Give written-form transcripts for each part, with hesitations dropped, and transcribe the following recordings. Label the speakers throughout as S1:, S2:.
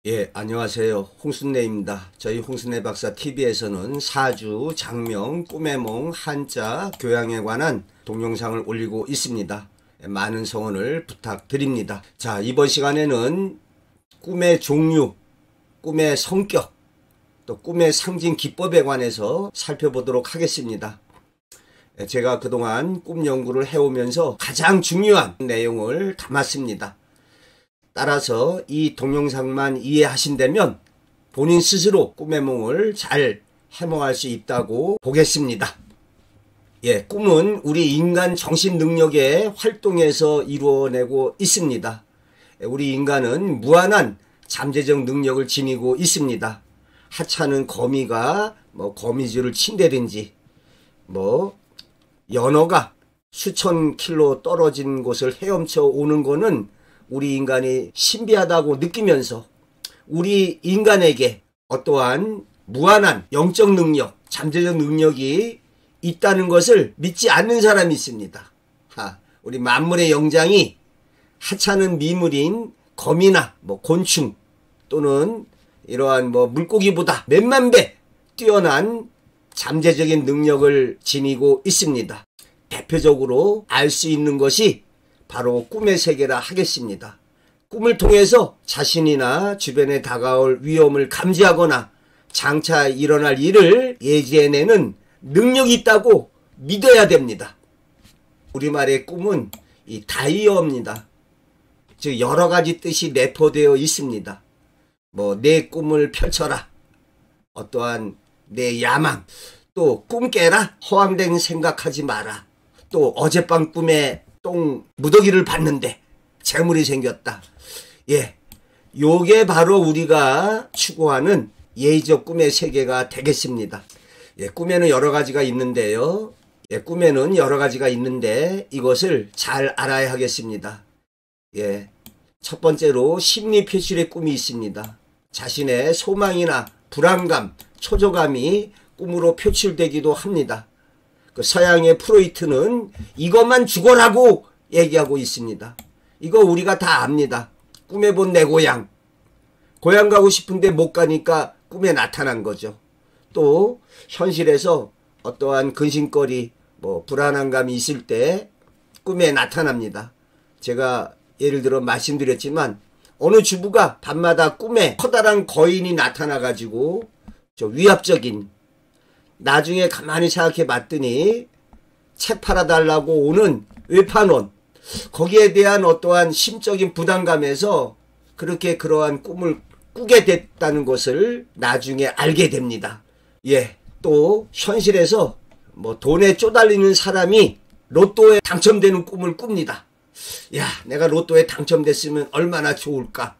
S1: 예, 안녕하세요. 홍순례입니다. 저희 홍순례 박사 TV에서는 사주, 장명, 꿈의 몽, 한자, 교양에 관한 동영상을 올리고 있습니다. 많은 성원을 부탁드립니다. 자, 이번 시간에는 꿈의 종류, 꿈의 성격, 또 꿈의 상징 기법에 관해서 살펴보도록 하겠습니다. 제가 그동안 꿈 연구를 해오면서 가장 중요한 내용을 담았습니다. 따라서 이 동영상만 이해하신다면 본인 스스로 꿈의 몽을 잘 해몽할 수 있다고 보겠습니다. 예, 꿈은 우리 인간 정신 능력의 활동에서 이루어내고 있습니다. 우리 인간은 무한한 잠재적 능력을 지니고 있습니다. 하찮은 거미가 거미줄을 친다든지 연어가 수천 킬로 떨어진 곳을 헤엄쳐 오는 거는 우리 인간이 신비하다고 느끼면서 우리 인간에게 어떠한 무한한 영적 능력, 잠재적 능력이 있다는 것을 믿지 않는 사람이 있습니다. 우리 만물의 영장이 하찮은 미물인 거미나 곤충 또는 이러한 물고기보다 몇만 배 뛰어난 잠재적인 능력을 지니고 있습니다. 대표적으로 알 수 있는 것이 바로 꿈의 세계라 하겠습니다. 꿈을 통해서 자신이나 주변에 다가올 위험을 감지하거나 장차 일어날 일을 예지해내는 능력이 있다고 믿어야 됩니다. 우리말의 꿈은 이 다이어입니다. 즉 여러 가지 뜻이 내포되어 있습니다. 내 꿈을 펼쳐라, 어떠한 내 야망, 또 꿈 깨라, 허황된 생각하지 마라, 또 어젯밤 꿈에 똥 무더기를 봤는데 재물이 생겼다. 예, 요게 바로 우리가 추구하는 예의적 꿈의 세계가 되겠습니다. 예, 꿈에는 여러 가지가 있는데요. 꿈에는 여러 가지가 있는데 이것을 잘 알아야 하겠습니다. 예, 첫 번째로 심리 표출의 꿈이 있습니다. 자신의 소망이나 불안감, 초조감이 꿈으로 표출되기도 합니다. 서양의 프로이트는 이것만 죽어라고 얘기하고 있습니다. 이거 우리가 다 압니다. 꿈에 본 내 고향. 고향 가고 싶은데 못 가니까 꿈에 나타난 거죠. 또 현실에서 어떠한 근심거리, 불안한 감이 있을 때 꿈에 나타납니다. 제가 예를 들어 말씀드렸지만 어느 주부가 밤마다 꿈에 커다란 거인이 나타나가지고 위압적인, 나중에 가만히 생각해 봤더니 책 팔아달라고 오는 외판원, 거기에 대한 어떠한 심적인 부담감에서 그렇게 그러한 꿈을 꾸게 됐다는 것을 나중에 알게 됩니다. 예, 또 현실에서 돈에 쪼달리는 사람이 로또에 당첨되는 꿈을 꿉니다. 야, 내가 로또에 당첨됐으면 얼마나 좋을까.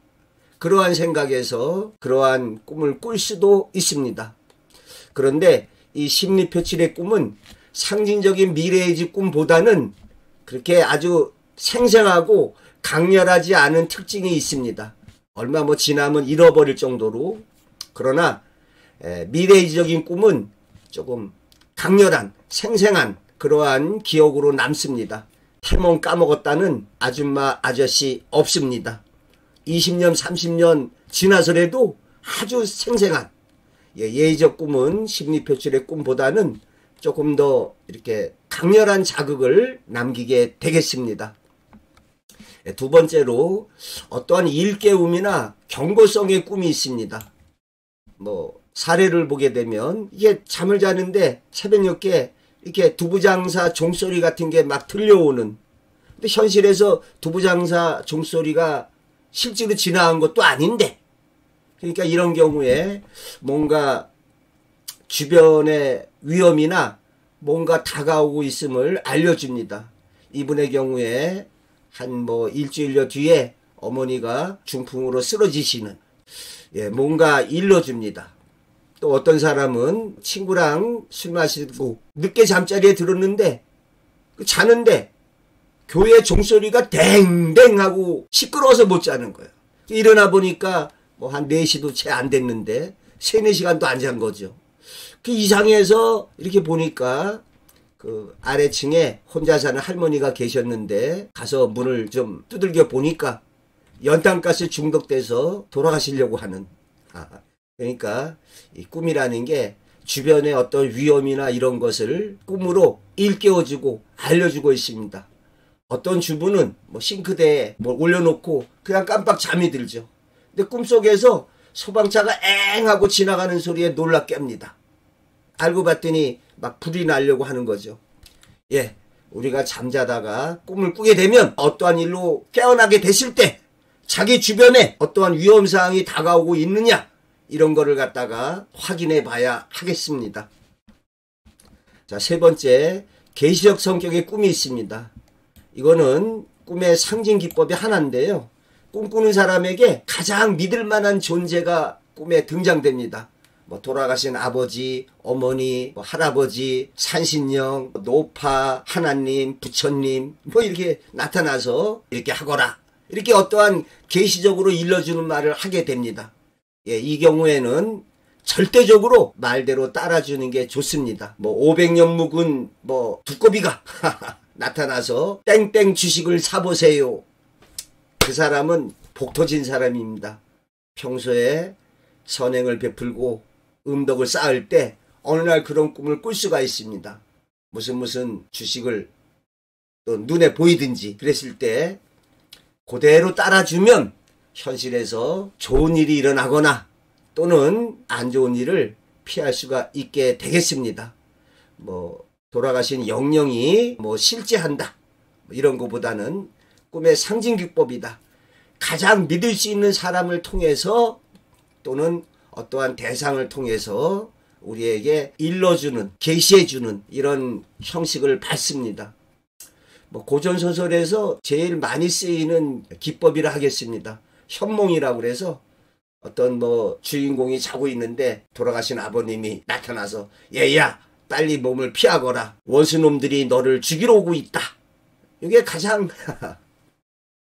S1: 그러한 생각에서 그러한 꿈을 꿀 수도 있습니다. 그런데 이 심리 표출의 꿈은 상징적인 미래의 꿈보다는 그렇게 아주 생생하고 강렬하지 않은 특징이 있습니다. 얼마 지나면 잃어버릴 정도로. 그러나 미래적인 꿈은 조금 강렬한, 생생한 그러한 기억으로 남습니다. 태몽 까먹었다는 아줌마 아저씨 없습니다. 20년, 30년 지나서라도 아주 생생한 예의적 꿈은 심리 표출의 꿈보다는 조금 더 이렇게 강렬한 자극을 남기게 되겠습니다. 두 번째로 어떠한 일깨움이나 경고성의 꿈이 있습니다. 사례를 보게 되면 이게 잠을 자는데 새벽녘에 이렇게 두부장사 종소리 같은 게 막 들려오는, 근데 현실에서 두부장사 종소리가 실제로 지나간 것도 아닌데, 그러니까 이런 경우에 뭔가 주변의 위험이나 뭔가 다가오고 있음을 알려줍니다. 이분의 경우에 한 일주일여 뒤에 어머니가 중풍으로 쓰러지시는, 뭔가 일러줍니다. 또 어떤 사람은 친구랑 술 마시고 늦게 잠자리에 들었는데 자는데 교회 종소리가 댕댕 하고 시끄러워서 못 자는 거예요. 일어나 보니까 한 4시도 채 안 됐는데 3, 4시간도 안 잔 거죠. 그 이상해서 이렇게 보니까 그 아래층에 혼자 사는 할머니가 계셨는데 가서 문을 좀 두들겨 보니까 연탄가스 중독돼서 돌아가시려고 하는. 그러니까 이 꿈이라는 게 주변의 어떤 위험이나 이런 것을 꿈으로 일깨워주고 알려주고 있습니다. 어떤 주부는 뭐 싱크대에 뭘 올려놓고 그냥 깜빡 잠이 들죠. 근데 꿈속에서 소방차가 엥 하고 지나가는 소리에 놀라 깹니다. 알고 봤더니 막 불이 나려고 하는 거죠. 예, 우리가 잠자다가 꿈을 꾸게 되면 어떠한 일로 깨어나게 됐을 때 자기 주변에 어떠한 위험사항이 다가오고 있느냐, 이런 거를 갖다가 확인해 봐야 하겠습니다. 자, 세 번째, 계시적 성격의 꿈이 있습니다. 이거는 꿈의 상징 기법이 하나인데요. 꿈꾸는 사람에게 가장 믿을 만한 존재가 꿈에 등장됩니다. 뭐 돌아가신 아버지, 어머니, 뭐 할아버지, 산신령, 노파, 하나님, 부처님 뭐 이렇게 나타나서 이렇게 하거라, 이렇게 어떠한 계시적으로 일러주는 말을 하게 됩니다. 예, 이 경우에는 절대적으로 말대로 따라주는 게 좋습니다. 뭐 500년 묵은 뭐 두꺼비가 나타나서 땡땡 주식을 사보세요. 그 사람은 복 터진 사람입니다. 평소에 선행을 베풀고 음덕을 쌓을 때 어느 날 그런 꿈을 꿀 수가 있습니다. 무슨 주식을 또 눈에 보이든지 그랬을 때 그대로 따라주면 현실에서 좋은 일이 일어나거나 또는 안 좋은 일을 피할 수가 있게 되겠습니다. 뭐 돌아가신 영령이 뭐 실제한다, 이런 것보다는 꿈의 상징 기법이다. 가장 믿을 수 있는 사람을 통해서 또는 어떠한 대상을 통해서 우리에게 일러주는, 계시해주는 이런 형식을 받습니다. 뭐 고전소설에서 제일 많이 쓰이는 기법이라 하겠습니다. 현몽이라고 그래서 어떤 뭐 주인공이 자고 있는데 돌아가신 아버님이 나타나서 얘야 빨리 몸을 피하거라, 원수놈들이 너를 죽이러 오고 있다. 이게 가장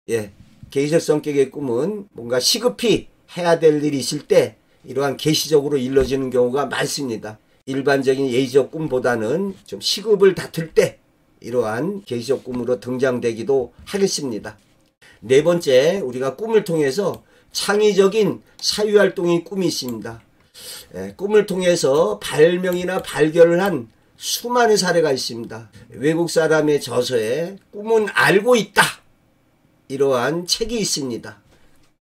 S1: 예, 계시적 성격의 꿈은 뭔가 시급히 해야 될 일이 있을 때 이러한 계시적으로 일러지는 경우가 많습니다. 일반적인 예지적 꿈보다는 좀 시급을 다툴 때 이러한 계시적 꿈으로 등장되기도 하겠습니다. 네 번째, 우리가 꿈을 통해서 창의적인 사유활동의 꿈이 있습니다. 꿈을 통해서 발명이나 발견을 한 수많은 사례가 있습니다. 외국 사람의 저서에 꿈은 알고 있다, 이러한 책이 있습니다.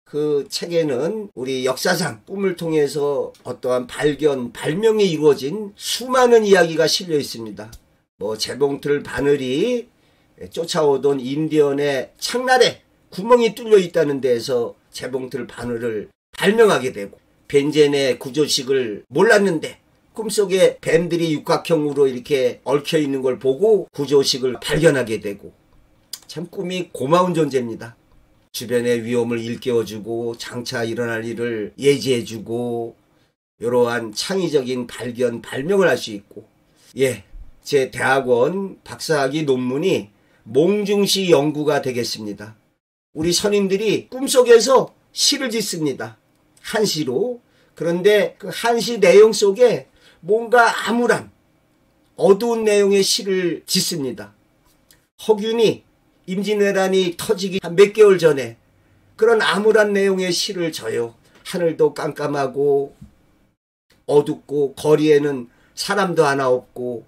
S1: 그 책에는 우리 역사상 꿈을 통해서 어떠한 발견, 발명이 이루어진 수많은 이야기가 실려 있습니다. 뭐 재봉틀 바늘이 쫓아오던 인디언의 창날에 구멍이 뚫려 있다는 데에서 재봉틀 바늘을 발명하게 되고, 벤젠의 구조식을 몰랐는데 꿈속에 뱀들이 육각형으로 이렇게 얽혀 있는 걸 보고 구조식을 발견하게 되고, 참 꿈이 고마운 존재입니다. 주변의 위험을 일깨워주고 장차 일어날 일을 예지해주고 이러한 창의적인 발견, 발명을 할 수 있고, 예, 제 대학원 박사학위 논문이 몽중시 연구가 되겠습니다. 우리 선임들이 꿈속에서 시를 짓습니다. 한시로. 그런데 그 한시 내용 속에 뭔가 암울한 어두운 내용의 시를 짓습니다. 허균이 임진왜란이 터지기 한 몇 개월 전에 그런 암울한 내용의 시를 져요. 하늘도 깜깜하고 어둡고 거리에는 사람도 하나 없고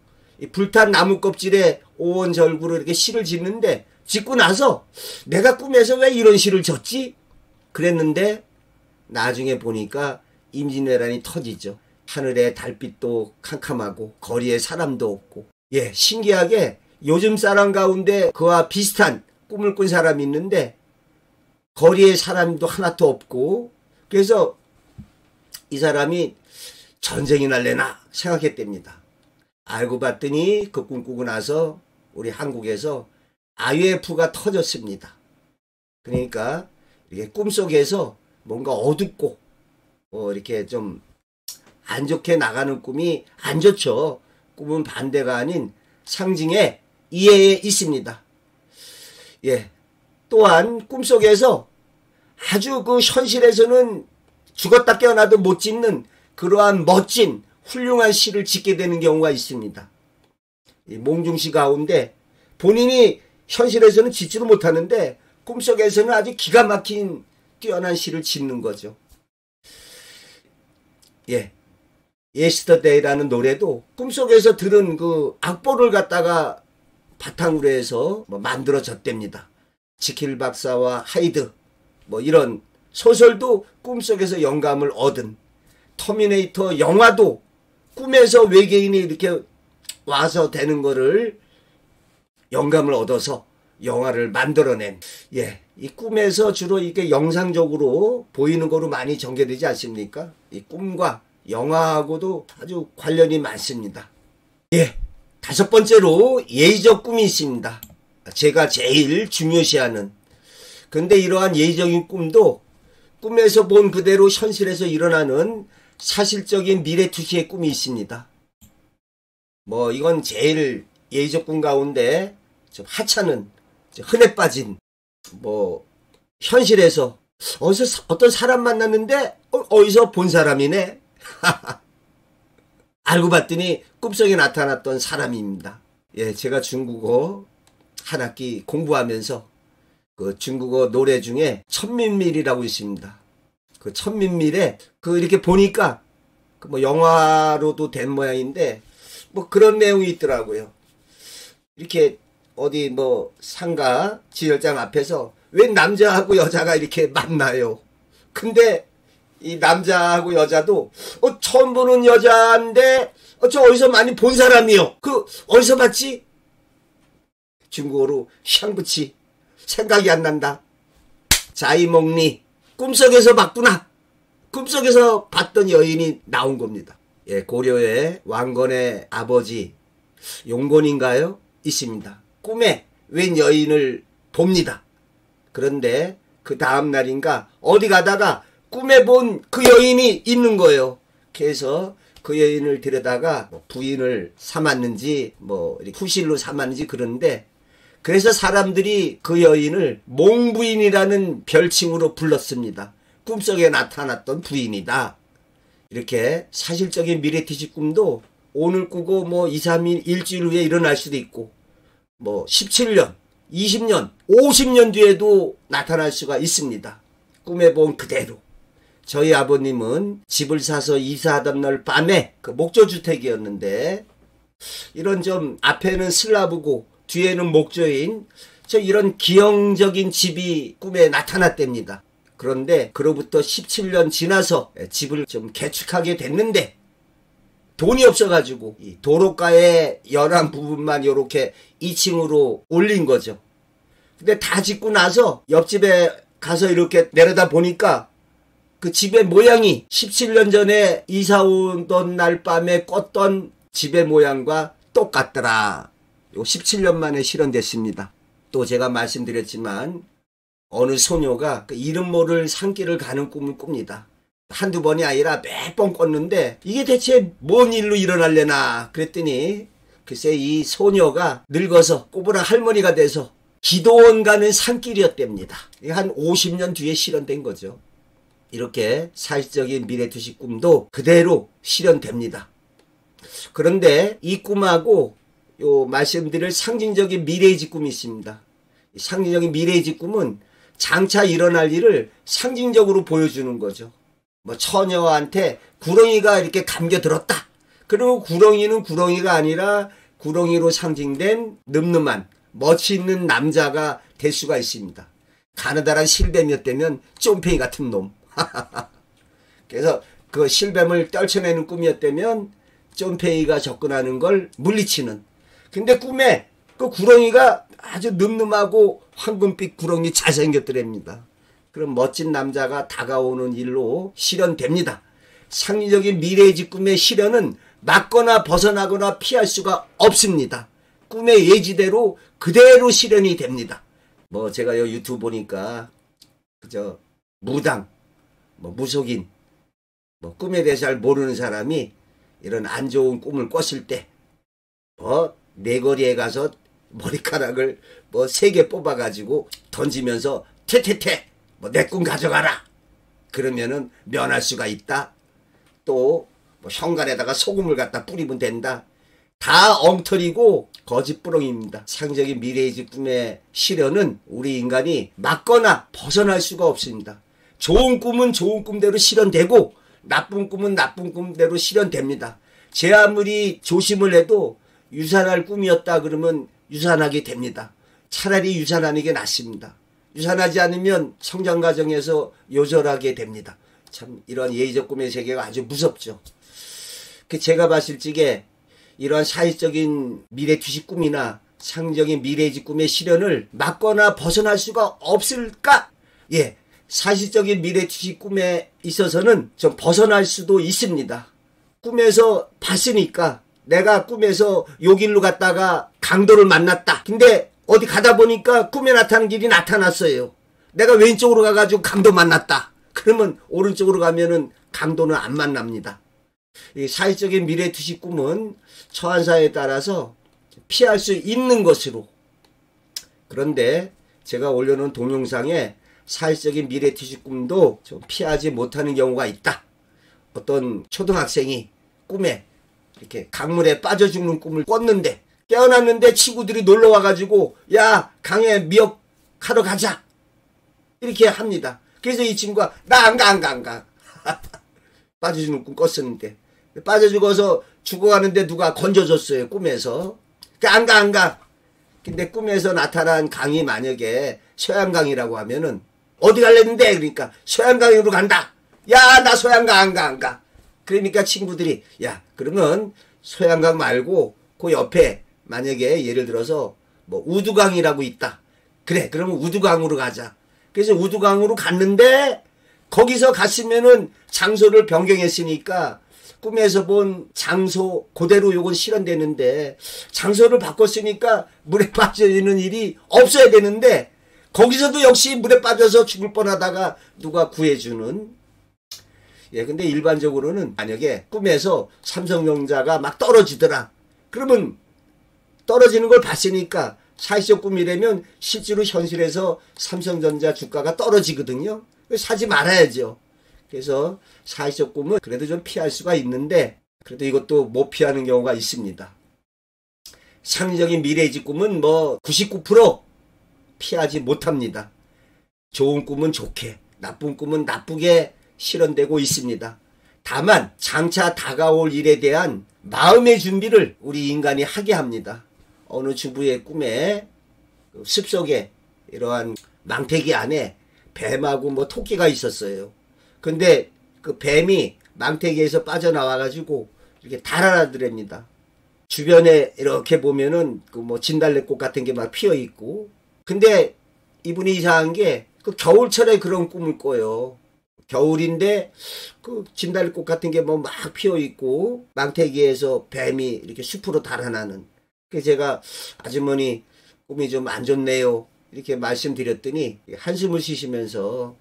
S1: 불탄 나무 껍질에 오원절구로 이렇게 시를 짓는데, 짓고 나서 내가 꿈에서 왜 이런 시를 졌지? 그랬는데 나중에 보니까 임진왜란이 터지죠. 하늘에 달빛도 캄캄하고 거리에 사람도 없고, 예, 신기하게 요즘 사람 가운데 그와 비슷한 꿈을 꾼 사람이 있는데 거리에 사람도 하나도 없고, 그래서 이 사람이 전쟁이 날래나 생각했답니다. 알고 봤더니 그 꿈 꾸고 나서 우리 한국에서 IMF가 터졌습니다. 그러니까 이게 꿈속에서 뭔가 어둡고 이렇게 좀 안 좋게 나가는 꿈이 안 좋죠. 꿈은 반대가 아닌 상징의 이해에 있습니다. 예, 또한 꿈속에서 아주 그 현실에서는 죽었다 깨어나도 못 짓는 그러한 멋진 훌륭한 시를 짓게 되는 경우가 있습니다. 이 몽중시 가운데 본인이 현실에서는 짓지를 못하는데 꿈속에서는 아주 기가 막힌 뛰어난 시를 짓는 거죠. 예. 예스터데이라는 노래도 꿈속에서 들은 그 악보를 갖다가 바탕으로 해서 뭐 만들어졌답니다. 지킬 박사와 하이드 뭐 이런 소설도 꿈속에서 영감을 얻은, 터미네이터 영화도 꿈에서 외계인이 이렇게 와서 되는 거를 영감을 얻어서 영화를 만들어낸, 예, 이 꿈에서 주로 이게 영상적으로 보이는 거로 많이 전개되지 않습니까? 이 꿈과 영화하고도 아주 관련이 많습니다. 예, 다섯 번째로 예의적 꿈이 있습니다. 제가 제일 중요시하는. 근데 이러한 예의적인 꿈도 꿈에서 본 그대로 현실에서 일어나는 사실적인 미래투시의 꿈이 있습니다. 뭐 이건 제일 예의적 꿈 가운데 좀 하찮은, 흔해 빠진, 뭐 현실에서 어디서 어떤 사람 만났는데 어디서 본 사람이네. 알고 봤더니 꿈속에 나타났던 사람입니다. 예, 제가 중국어 한 학기 공부하면서 그 중국어 노래 중에 천민밀이라고 있습니다. 그 천민밀에 그 이렇게 보니까 그 뭐 영화로도 된 모양인데 뭐 그런 내용이 있더라고요. 이렇게 어디 뭐 상가 지혈장 앞에서 웬 남자하고 여자가 이렇게 만나요. 근데 이 남자하고 여자도 처음 보는 여자인데 저 어디서 많이 본 사람이요. 그 어디서 봤지? 중국어로 샹부치, 생각이 안 난다. 자이몽리, 꿈속에서 봤구나. 꿈속에서 봤던 여인이 나온 겁니다. 예, 고려의 왕건의 아버지 용건인가요? 있습니다. 꿈에 웬 여인을 봅니다. 그런데 그 다음 날인가 어디 가다가 꿈에 본 그 여인이 있는 거예요. 그래서 그 여인을 데려다가 부인을 삼았는지 뭐 후실로 삼았는지 그런데, 그래서 사람들이 그 여인을 몽부인이라는 별칭으로 불렀습니다. 꿈속에 나타났던 부인이다. 이렇게 사실적인 미래티시 꿈도 오늘 꾸고 뭐 2, 3일, 일주일 후에 일어날 수도 있고 뭐 17년, 20년, 50년 뒤에도 나타날 수가 있습니다. 꿈에 본 그대로. 저희 아버님은 집을 사서 이사하던 날 밤에 그 목조주택이었는데 이런 좀 앞에는 슬라브고 뒤에는 목조인 저 이런 기형적인 집이 꿈에 나타났답니다. 그런데 그로부터 17년 지나서 집을 좀 개축하게 됐는데 돈이 없어가지고 이 도로가의 연한 부분만 이렇게 2층으로 올린 거죠. 근데 다 짓고 나서 옆집에 가서 이렇게 내려다 보니까 그 집의 모양이 17년 전에 이사 오던 날 밤에 꿨던 집의 모양과 똑같더라. 요 17년 만에 실현됐습니다. 또 제가 말씀드렸지만 어느 소녀가 그 이름 모를 산길을 가는 꿈을 꿉니다. 한두 번이 아니라 몇 번 꿨는데 이게 대체 뭔 일로 일어날려나 그랬더니 글쎄 이 소녀가 늙어서 꼬부랑 할머니가 돼서 기도원 가는 산길이었답니다. 이게 한 50년 뒤에 실현된 거죠. 이렇게 사실적인 미래투시 꿈도 그대로 실현됩니다. 그런데 이 꿈하고 요 말씀드릴 상징적인 미래의지 꿈이 있습니다. 상징적인 미래의지 꿈은 장차 일어날 일을 상징적으로 보여주는 거죠. 뭐 처녀한테 구렁이가 이렇게 감겨들었다. 그리고 구렁이는 구렁이가 아니라 구렁이로 상징된 늠름한 멋있는 남자가 될 수가 있습니다. 가느다란 실뱀이었다면 쫌팽이 같은 놈. 그래서 그 실뱀을 떨쳐내는 꿈이었다면 쫌팽이가 접근하는 걸 물리치는. 근데 꿈에 그 구렁이가 아주 늠름하고 황금빛 구렁이 잘생겼더랍니다. 그럼 멋진 남자가 다가오는 일로 실현됩니다. 상징적인 미래의지 꿈의 실현은 막거나 벗어나거나 피할 수가 없습니다. 꿈의 예지대로 그대로 실현이 됩니다. 뭐 제가 요 유튜브 보니까 그저 무당, 뭐 무속인, 뭐 꿈에 대해서 잘 모르는 사람이 이런 안 좋은 꿈을 꿨을 때 뭐 내거리에 가서 머리카락을 뭐 3개 뽑아가지고 던지면서 퇴퇴퇴 뭐 내 꿈 가져가라. 그러면은 면할 수가 있다. 또 뭐 현관에다가 소금을 갖다 뿌리면 된다. 다 엉터리고 거짓부렁입니다. 상징적인 미래의지 꿈의 실현은 우리 인간이 막거나 벗어날 수가 없습니다. 좋은 꿈은 좋은 꿈대로 실현되고 나쁜 꿈은 나쁜 꿈대로 실현됩니다. 제 아무리 조심을 해도 유산할 꿈이었다 그러면 유산하게 됩니다. 차라리 유산하는 게 낫습니다. 유산하지 않으면 성장 과정에서 요절하게 됩니다. 참 이런 예의적 꿈의 세계가 아주 무섭죠. 제가 봤을 적에 이러한 사회적인 미래투시 꿈이나 상적인 미래지 꿈의 실현을 막거나 벗어날 수가 없을까? 예, 사실적인 미래투시 꿈에 있어서는 좀 벗어날 수도 있습니다. 꿈에서 봤으니까 내가 꿈에서 요 길로 갔다가 강도를 만났다. 근데 어디 가다 보니까 꿈에 나타나는 길이 나타났어요. 내가 왼쪽으로 가가지고 강도 만났다. 그러면 오른쪽으로 가면은 강도는 안 만납니다. 이 사회적인 미래투시 꿈은 처한사에 따라서 피할 수 있는 것으로. 그런데 제가 올려놓은 동영상에 사회적인 미래투시 꿈도 좀 피하지 못하는 경우가 있다. 어떤 초등학생이 꿈에 이렇게 강물에 빠져 죽는 꿈을 꿨는데 깨어났는데 친구들이 놀러 와가지고 야 강에 미역하러 가자 이렇게 합니다. 그래서 이 친구가 나 안 가. 빠져 죽는 꿈 꿨었는데 빠져 죽어서 죽어가는데 누가 건져줬어요. 꿈에서. 안 가. 근데 꿈에서 나타난 강이 만약에 소양강이라고 하면은 어디 갈랬는데 그러니까 소양강으로 간다. 야 나 소양강 안 가. 그러니까 친구들이 야 그러면 소양강 말고 그 옆에 만약에 예를 들어서 뭐 우두강이라고 있다. 그래 그러면 우두강으로 가자. 그래서 우두강으로 갔는데 거기서 갔으면은 장소를 변경했으니까 꿈에서 본 장소 그대로 요건 실현되는데 장소를 바꿨으니까 물에 빠져있는 일이 없어야 되는데 거기서도 역시 물에 빠져서 죽을 뻔하다가 누가 구해주는. 예, 근데 일반적으로는 만약에 꿈에서 삼성전자가 막 떨어지더라. 그러면 떨어지는 걸 봤으니까 사회적 꿈이라면 실제로 현실에서 삼성전자 주가가 떨어지거든요. 사지 말아야죠. 그래서 사회적 꿈은 그래도 좀 피할 수가 있는데 그래도 이것도 못 피하는 경우가 있습니다. 상징적인 미래의 꿈은 뭐 99% 피하지 못합니다. 좋은 꿈은 좋게, 나쁜 꿈은 나쁘게 실현되고 있습니다. 다만 장차 다가올 일에 대한 마음의 준비를 우리 인간이 하게 합니다. 어느 주부의 꿈에 숲속에 이러한 망태기 안에 뱀하고 뭐 토끼가 있었어요. 근데 그 뱀이 망태기에서 빠져나와가지고 이렇게 달아나더랍니다. 주변에 이렇게 보면은 그 뭐 진달래꽃 같은 게 막 피어 있고. 근데 이분이 이상한 게 그 겨울철에 그런 꿈을 꿔요. 겨울인데 그 진달래꽃 같은 게 뭐 막 피어 있고 망태기에서 뱀이 이렇게 숲으로 달아나는. 그래서 제가 아주머니 꿈이 좀 안 좋네요. 이렇게 말씀드렸더니 한숨을 쉬시면서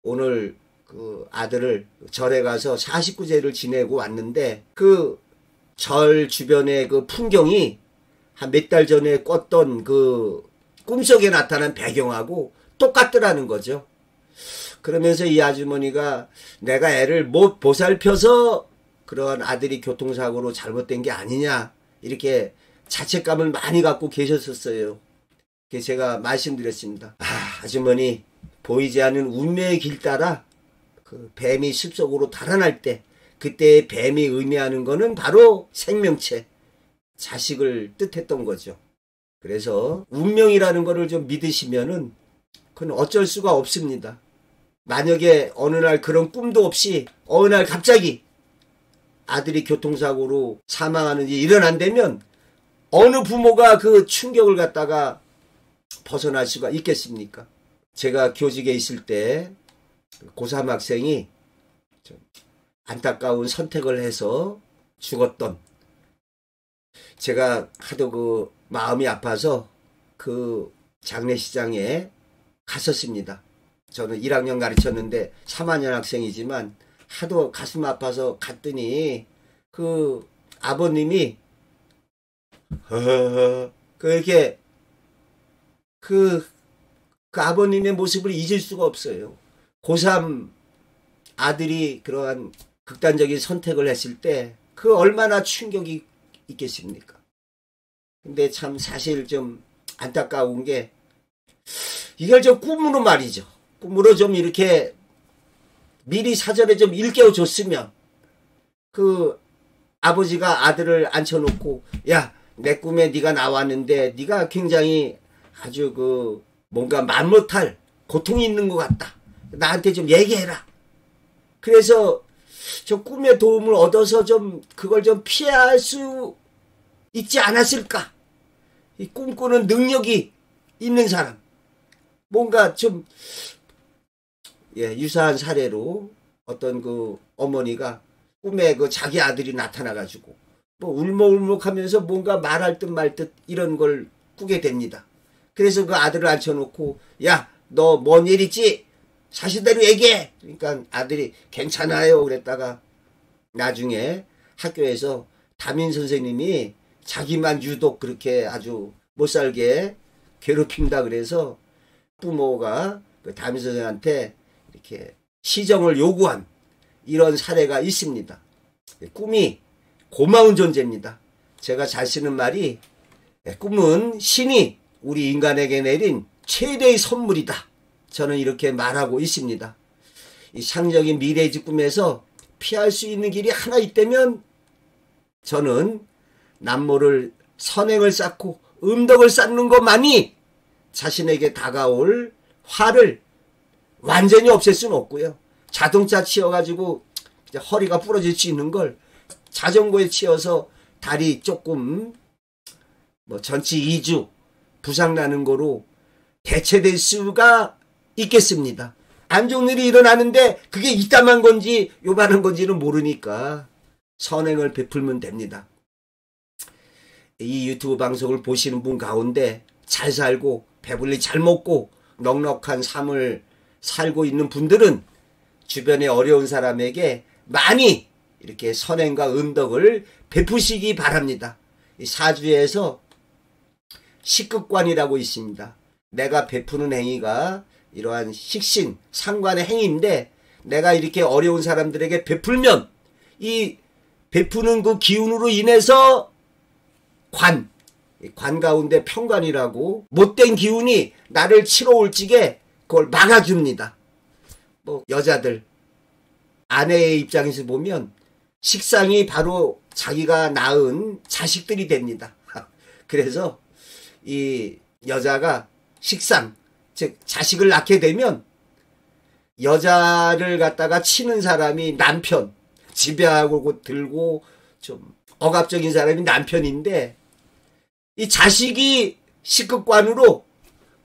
S1: 오늘 그 아들을 절에 가서 49제를 지내고 왔는데 그 절 주변의 그 풍경이 한 몇 달 전에 꿨던 그 꿈속에 나타난 배경하고 똑같더라는 거죠. 그러면서 이 아주머니가 내가 애를 못 보살펴서 그런 아들이 교통사고로 잘못된 게 아니냐 이렇게 자책감을 많이 갖고 계셨었어요. 그래서 제가 말씀드렸습니다. 아주머니 보이지 않는 운명의 길 따라 그 뱀이 숲속으로 달아날 때 그때 뱀이 의미하는 거는 바로 생명체, 자식을 뜻했던 거죠. 그래서 운명이라는 거를 좀 믿으시면은 그건 어쩔 수가 없습니다. 만약에 어느 날 그런 꿈도 없이 어느 날 갑자기 아들이 교통사고로 사망하는 일이 일어난다면 어느 부모가 그 충격을 갖다가 벗어날 수가 있겠습니까? 제가 교직에 있을 때 고3 학생이 좀 안타까운 선택을 해서 죽었던, 제가 하도 그 마음이 아파서 그 장례식장에 갔었습니다. 저는 1학년 가르쳤는데 3학년 학생이지만 하도 가슴 아파서 갔더니 그 아버님이 그렇게 그 아버님의 모습을 잊을 수가 없어요. 고3 아들이 그러한 극단적인 선택을 했을 때 그 얼마나 충격이 있겠습니까? 근데 참 사실 좀 안타까운 게 이걸 좀 꿈으로 말이죠. 꿈으로 좀 이렇게 미리 사전에 좀 일깨워 줬으면 그 아버지가 아들을 앉혀놓고 야, 내 꿈에 네가 나왔는데 네가 굉장히 아주 그 뭔가 말 못할 고통이 있는 것 같다. 나한테 좀 얘기해라. 그래서 저 꿈의 도움을 얻어서 좀 그걸 좀 피할 수 있지 않았을까. 이 꿈꾸는 능력이 있는 사람. 뭔가 좀 유사한 사례로 어떤 그 어머니가 꿈에 그 자기 아들이 나타나가지고 뭐 울먹울먹하면서 뭔가 말할 듯 말 듯 이런 걸 꾸게 됩니다. 그래서 그 아들을 앉혀놓고 야, 너 뭔 일 있지? 사실대로 얘기해. 그러니까 아들이 괜찮아요. 그랬다가 나중에 학교에서 담임 선생님이 자기만 유독 그렇게 아주 못살게 괴롭힌다 그래서 부모가 그 담임 선생한테 이렇게 시정을 요구한 이런 사례가 있습니다. 꿈이 고마운 존재입니다. 제가 잘 쓰는 말이 꿈은 신이 우리 인간에게 내린 최대의 선물이다. 저는 이렇게 말하고 있습니다. 이 상적인 미래의 꿈에서 피할 수 있는 길이 하나 있다면 저는 남모를 선행을 쌓고 음덕을 쌓는 것만이 자신에게 다가올 화를 완전히 없앨 수는 없고요. 자동차 치여가지고 허리가 부러질 수 있는 걸 자전거에 치여서 다리 조금 뭐 전치 2주 부상나는 거로 대체될 수가 있겠습니다. 안 좋은 일이 일어나는데 그게 이따만 건지 요만한 건지는 모르니까 선행을 베풀면 됩니다. 이 유튜브 방송을 보시는 분 가운데 잘 살고 배불리 잘 먹고 넉넉한 삶을 살고 있는 분들은 주변에 어려운 사람에게 많이 이렇게 선행과 음덕을 베푸시기 바랍니다. 이 사주에서 식극관이라고 있습니다. 내가 베푸는 행위가 이러한 식신, 상관의 행위인데 내가 이렇게 어려운 사람들에게 베풀면 이 베푸는 그 기운으로 인해서 관 가운데 편관이라고 못된 기운이 나를 치러 올 적에 그걸 막아줍니다. 뭐 여자들 아내의 입장에서 보면 식상이 바로 자기가 낳은 자식들이 됩니다. 그래서 이 여자가 식상, 즉 자식을 낳게 되면 여자를 갖다가 치는 사람이 남편, 지배하고 들고 좀 억압적인 사람이 남편인데 이 자식이 식극관으로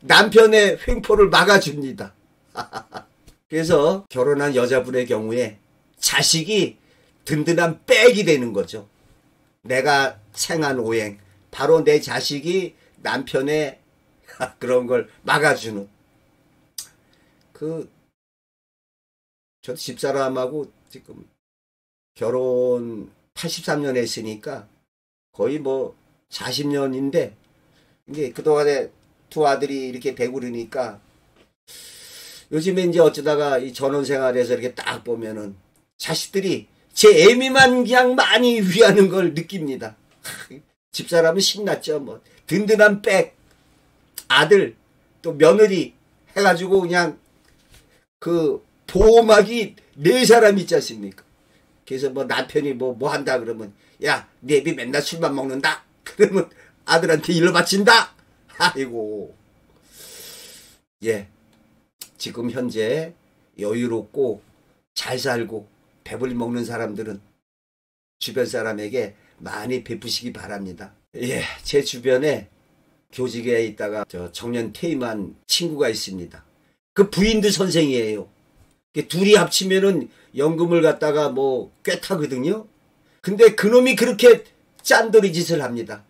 S1: 남편의 횡포를 막아줍니다. 그래서 결혼한 여자분의 경우에 자식이 든든한 백이 되는 거죠. 내가 생한 오행, 바로 내 자식이 남편의 그런 걸 막아주는. 저도 집사람하고 지금 결혼 83년 했으니까 거의 뭐 40년인데 이제 그동안에 두 아들이 이렇게 되고 그러니까 요즘에 이제 어쩌다가 이 전원 생활에서 이렇게 딱 보면은 자식들이 제 애미만 그냥 많이 위하는 걸 느낍니다. 집사람은 신났죠. 뭐 든든한 백, 아들, 또 며느리 해가지고 그냥 그 보호막이 4사람 있지 않습니까? 그래서 뭐 남편이 뭐 한다 그러면 야, 네 애비 맨날 술만 먹는다. 그러면 아들한테 일로 바친다. 아이고. 지금 현재 여유롭고 잘 살고 배불리 먹는 사람들은 주변 사람에게 많이 베푸시기 바랍니다. 제 주변에 교직에 있다가 정년 퇴임한 친구가 있습니다. 그 부인도 선생이에요. 둘이 합치면은 연금을 갖다가 뭐 꽤 타거든요. 근데 그놈이 그렇게 짠돌이 짓을 합니다.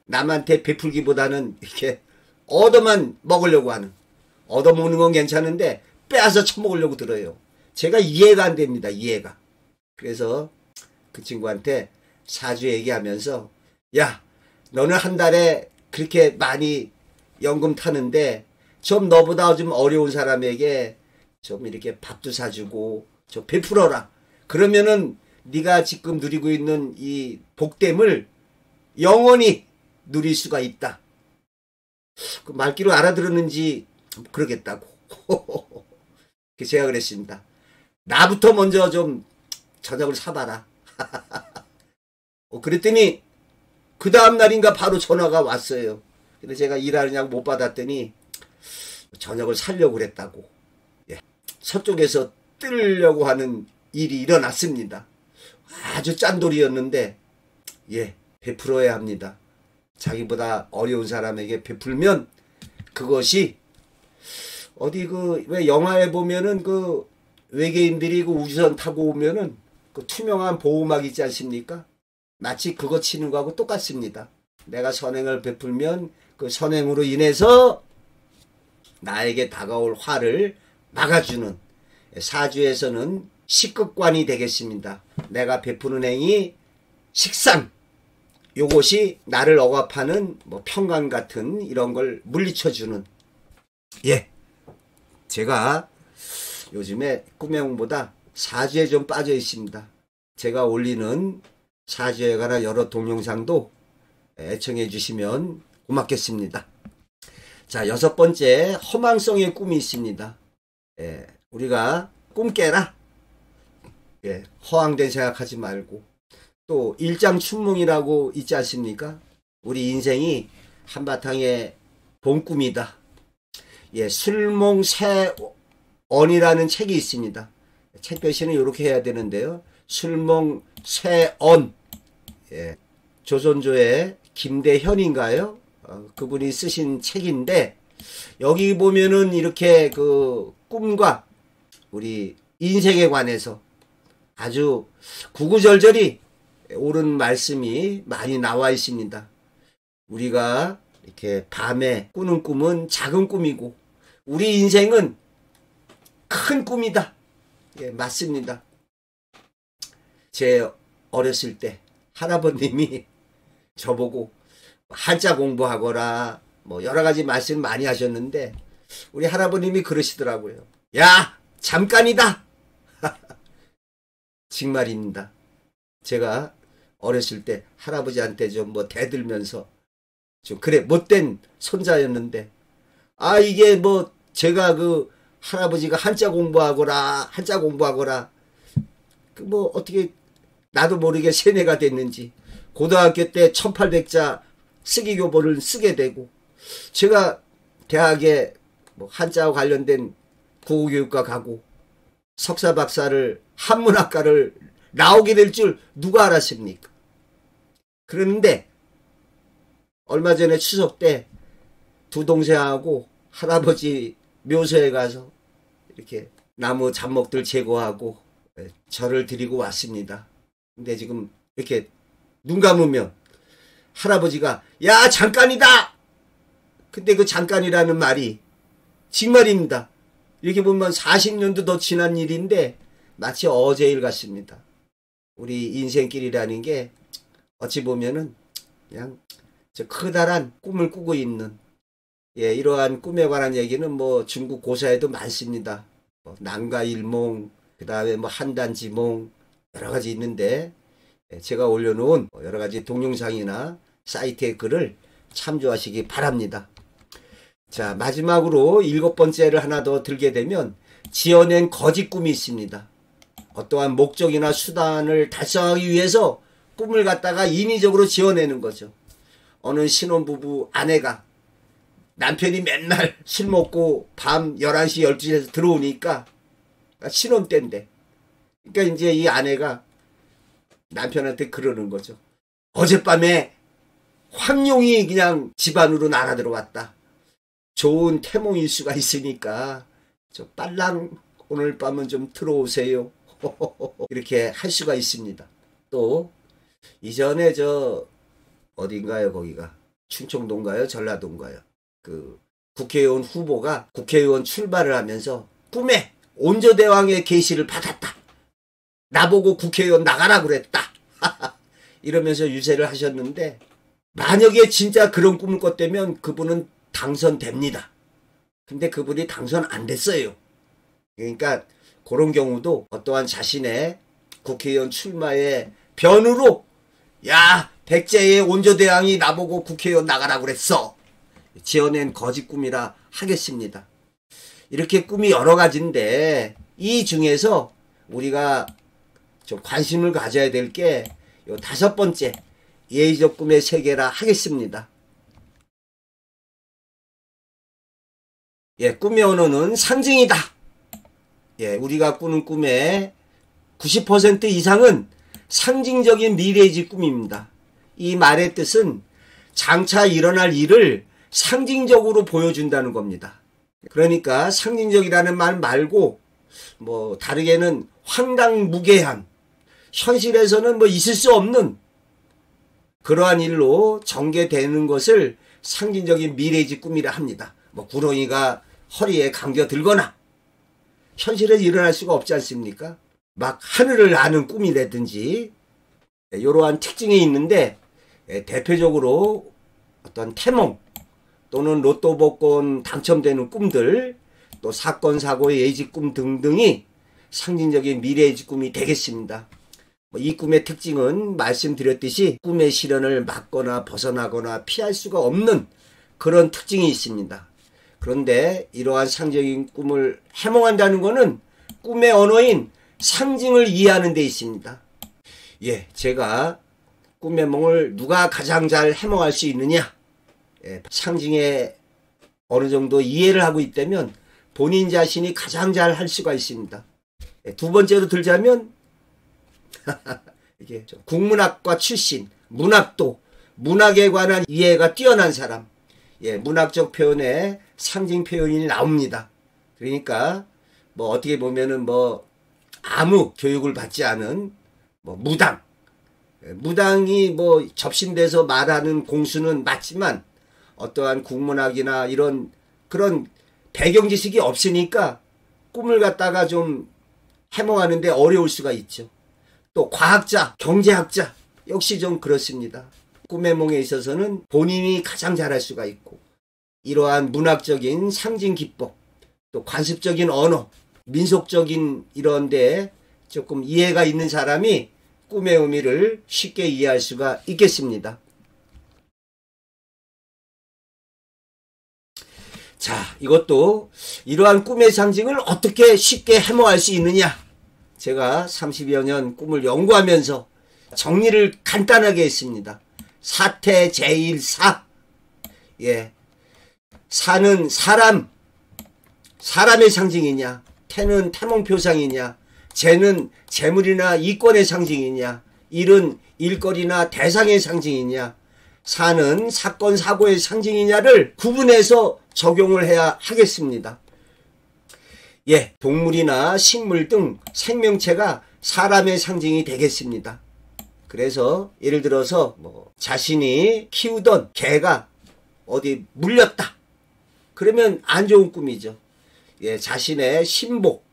S1: 남한테 베풀기보다는 이렇게 얻어만 먹으려고 하는. 얻어먹는 건 괜찮은데 빼앗아 처먹으려고 들어요. 제가 이해가 안 됩니다. 이해가. 그래서 그 친구한테 사주 얘기하면서 야, 너는 한 달에 그렇게 많이 연금 타는데 좀 너보다 좀 어려운 사람에게 좀 이렇게 밥도 사주고 좀 베풀어라. 그러면은 네가 지금 누리고 있는 이 복됨을 영원히 누릴 수가 있다. 그 말귀로 알아들었는지 그러겠다고. 제가 그랬습니다. 나부터 먼저 좀 저녁을 사봐라. 그랬더니 그 다음날인가 바로 전화가 왔어요. 근데 제가 일하느냐고 못 받았더니 저녁을 사려고 그랬다고. 예. 서쪽에서 뜨려고 하는 일이 일어났습니다. 아주 짠돌이였는데 예, 베풀어야 합니다. 자기보다 어려운 사람에게 베풀면 그것이 어디 왜 영화에 보면은 외계인들이 우주선 타고 오면은 투명한 보호막 있지 않습니까? 마치 그거 치는 거하고 똑같습니다. 내가 선행을 베풀면 그 선행으로 인해서 나에게 다가올 화를 막아주는 사주에서는 식극관이 되겠습니다. 내가 베푸는 행위 식상, 요것이 나를 억압하는 평관 같은 이런 걸 물리쳐주는. 예, 제가 요즘에 꿈의 홍보다 사주에 좀 빠져 있습니다. 제가 올리는 사주에 관한 여러 동영상도 애청해 주시면 고맙겠습니다. 자, 6번째, 허망성의 꿈이 있습니다. 예, 우리가 꿈 깨라. 예, 허황된 생각하지 말고. 또 일장춘몽이라고 있지 않습니까? 우리 인생이 한바탕의 봄꿈이다. 예, 술몽새언이라는 책이 있습니다. 책 표시는 이렇게 해야 되는데요. 술몽새언. 예, 조선조의 김대현인가요? 그분이 쓰신 책인데 여기 보면은 이렇게 꿈과 우리 인생에 관해서 아주 구구절절히 옳은 말씀이 많이 나와 있습니다. 우리가 이렇게 밤에 꾸는 꿈은 작은 꿈이고 우리 인생은 큰 꿈이다. 예, 맞습니다. 제 어렸을 때 할아버님이 저보고 한자 공부하거라 여러 가지 말씀 많이 하셨는데 우리 할아버님이 그러시더라고요. 야, 잠깐이다. 정말입니다. 제가 어렸을 때 할아버지한테 좀 대들면서 좀 그래 못된 손자였는데 이게 제가 할아버지가 한자 공부하거라 어떻게 나도 모르게 세뇌가 됐는지 고등학교 때 1800자 쓰기 교본을 쓰게 되고 제가 대학에 한자와 관련된 국어교육과 가고 석사 박사를 한문학과를 나오게 될 줄 누가 알았습니까? 그런데 얼마 전에 추석 때 두 동생하고 할아버지 묘소에 가서 이렇게 나무 잡목들 제거하고 절을 드리고 왔습니다. 근데 지금 이렇게 눈 감으면 할아버지가 야, 잠깐이다. 근데 그 잠깐이라는 말이 정말입니다. 이렇게 보면 40년도 더 지난 일인데 마치 어제 일 같습니다. 우리 인생길이라는 게 어찌 보면은 그냥 저 커다란 꿈을 꾸고 있는 이러한 꿈에 관한 얘기는 중국 고사에도 많습니다. 난가일몽, 그 다음에 한단지몽 여러 가지 있는데 제가 올려놓은 여러 가지 동영상이나 사이트의 글을 참조하시기 바랍니다. 자, 마지막으로 7번째를 하나 더 들게 되면 지어낸 거짓 꿈이 있습니다. 어떠한 목적이나 수단을 달성하기 위해서 꿈을 갖다가 인위적으로 지어내는 거죠. 어느 신혼부부 아내가 남편이 맨날 술 먹고 밤 11시 12시에서 들어오니까 신혼 때인데 그러니까 이제 이 아내가 남편한테 그러는 거죠. 어젯밤에 황룡이 그냥 집 안으로 날아 들어왔다. 좋은 태몽일 수가 있으니까 저 빨랑 오늘 밤은 좀 들어오세요. 이렇게 할 수가 있습니다. 또 이전에 어딘가요? 거기가 충청도인가요? 전라도인가요? 국회의원 후보가 국회의원 출마를 하면서 꿈에 온조대왕의 계시를 받았다. 나보고 국회의원 나가라 그랬다. 이러면서 유세를 하셨는데 만약에 진짜 그런 꿈을 꿨다면 그분은 당선됩니다. 근데 그분이 당선 안 됐어요. 그러니까 그런 경우도 어떠한 자신의 국회의원 출마의 변으로 야, 백제의 온조대왕이 나보고 국회의원 나가라 그랬어. 지어낸 거짓 꿈이라 하겠습니다. 이렇게 꿈이 여러 가지인데 이 중에서 우리가 좀 관심을 가져야 될 게 요 5번째 예의적 꿈의 세계라 하겠습니다. 예, 꿈의 언어는 상징이다. 예, 우리가 꾸는 꿈의 90% 이상은 상징적인 미래의식 꿈입니다. 이 말의 뜻은 장차 일어날 일을 상징적으로 보여준다는 겁니다. 그러니까 상징적이라는 말 말고 뭐 다르게는 황당무계한, 현실에서는 뭐 있을 수 없는 그러한 일로 전개되는 것을 상징적인 미래의식 꿈이라 합니다. 뭐 구렁이가 허리에 감겨 들거나 현실에서 일어날 수가 없지 않습니까? 막 하늘을 나는 꿈이라든지 이러한 특징이 있는데, 대표적으로 어떤 태몽 또는 로또 복권 당첨되는 꿈들, 또 사건 사고의 예지 꿈 등등이 상징적인 미래의식 꿈이 되겠습니다. 이 꿈의 특징은 말씀드렸듯이 꿈의 실현을 막거나 벗어나거나 피할 수가 없는 그런 특징이 있습니다. 그런데 이러한 상징적인 꿈을 해몽한다는 것은 꿈의 언어인 상징을 이해하는 데 있습니다. 예, 제가 꿈의 몽을 누가 가장 잘 해몽할 수 있느냐? 예, 상징에 어느 정도 이해를 하고 있다면 본인 자신이 가장 잘 할 수가 있습니다. 예, 두 번째로 들자면 이게 국문학과 출신, 문학도, 문학에 관한 이해가 뛰어난 사람, 예, 문학적 표현에 상징 표현이 나옵니다. 그러니까 뭐 어떻게 보면은 뭐 아무 교육을 받지 않은 뭐 무당, 무당이 뭐 접신돼서 말하는 공수는 맞지만 어떠한 국문학이나 이런 그런 배경 지식이 없으니까 꿈을 갖다가 좀 해몽하는데 어려울 수가 있죠. 또 과학자, 경제학자 역시 좀 그렇습니다. 꿈의 몽에 있어서는 본인이 가장 잘할 수가 있고, 이러한 문학적인 상징 기법, 또 관습적인 언어, 민속적인 이런 데 조금 이해가 있는 사람이 꿈의 의미를 쉽게 이해할 수가 있겠습니다. 자, 이것도 이러한 꿈의 상징을 어떻게 쉽게 해몽할 수 있느냐? 제가 30여 년 꿈을 연구하면서 정리를 간단하게 했습니다. 사태 제1사. 예. 사는 사람의 상징이냐? 태는 태몽표상이냐? 재는 재물이나 이권의 상징이냐? 일은 일거리나 대상의 상징이냐? 사는 사건 사고의 상징이냐를 구분해서 적용을 해야 하겠습니다. 예, 동물이나 식물 등 생명체가 사람의 상징이 되겠습니다. 그래서 예를 들어서 뭐 자신이 키우던 개가 어디 물렸다. 그러면 안 좋은 꿈이죠. 예, 자신의 신복,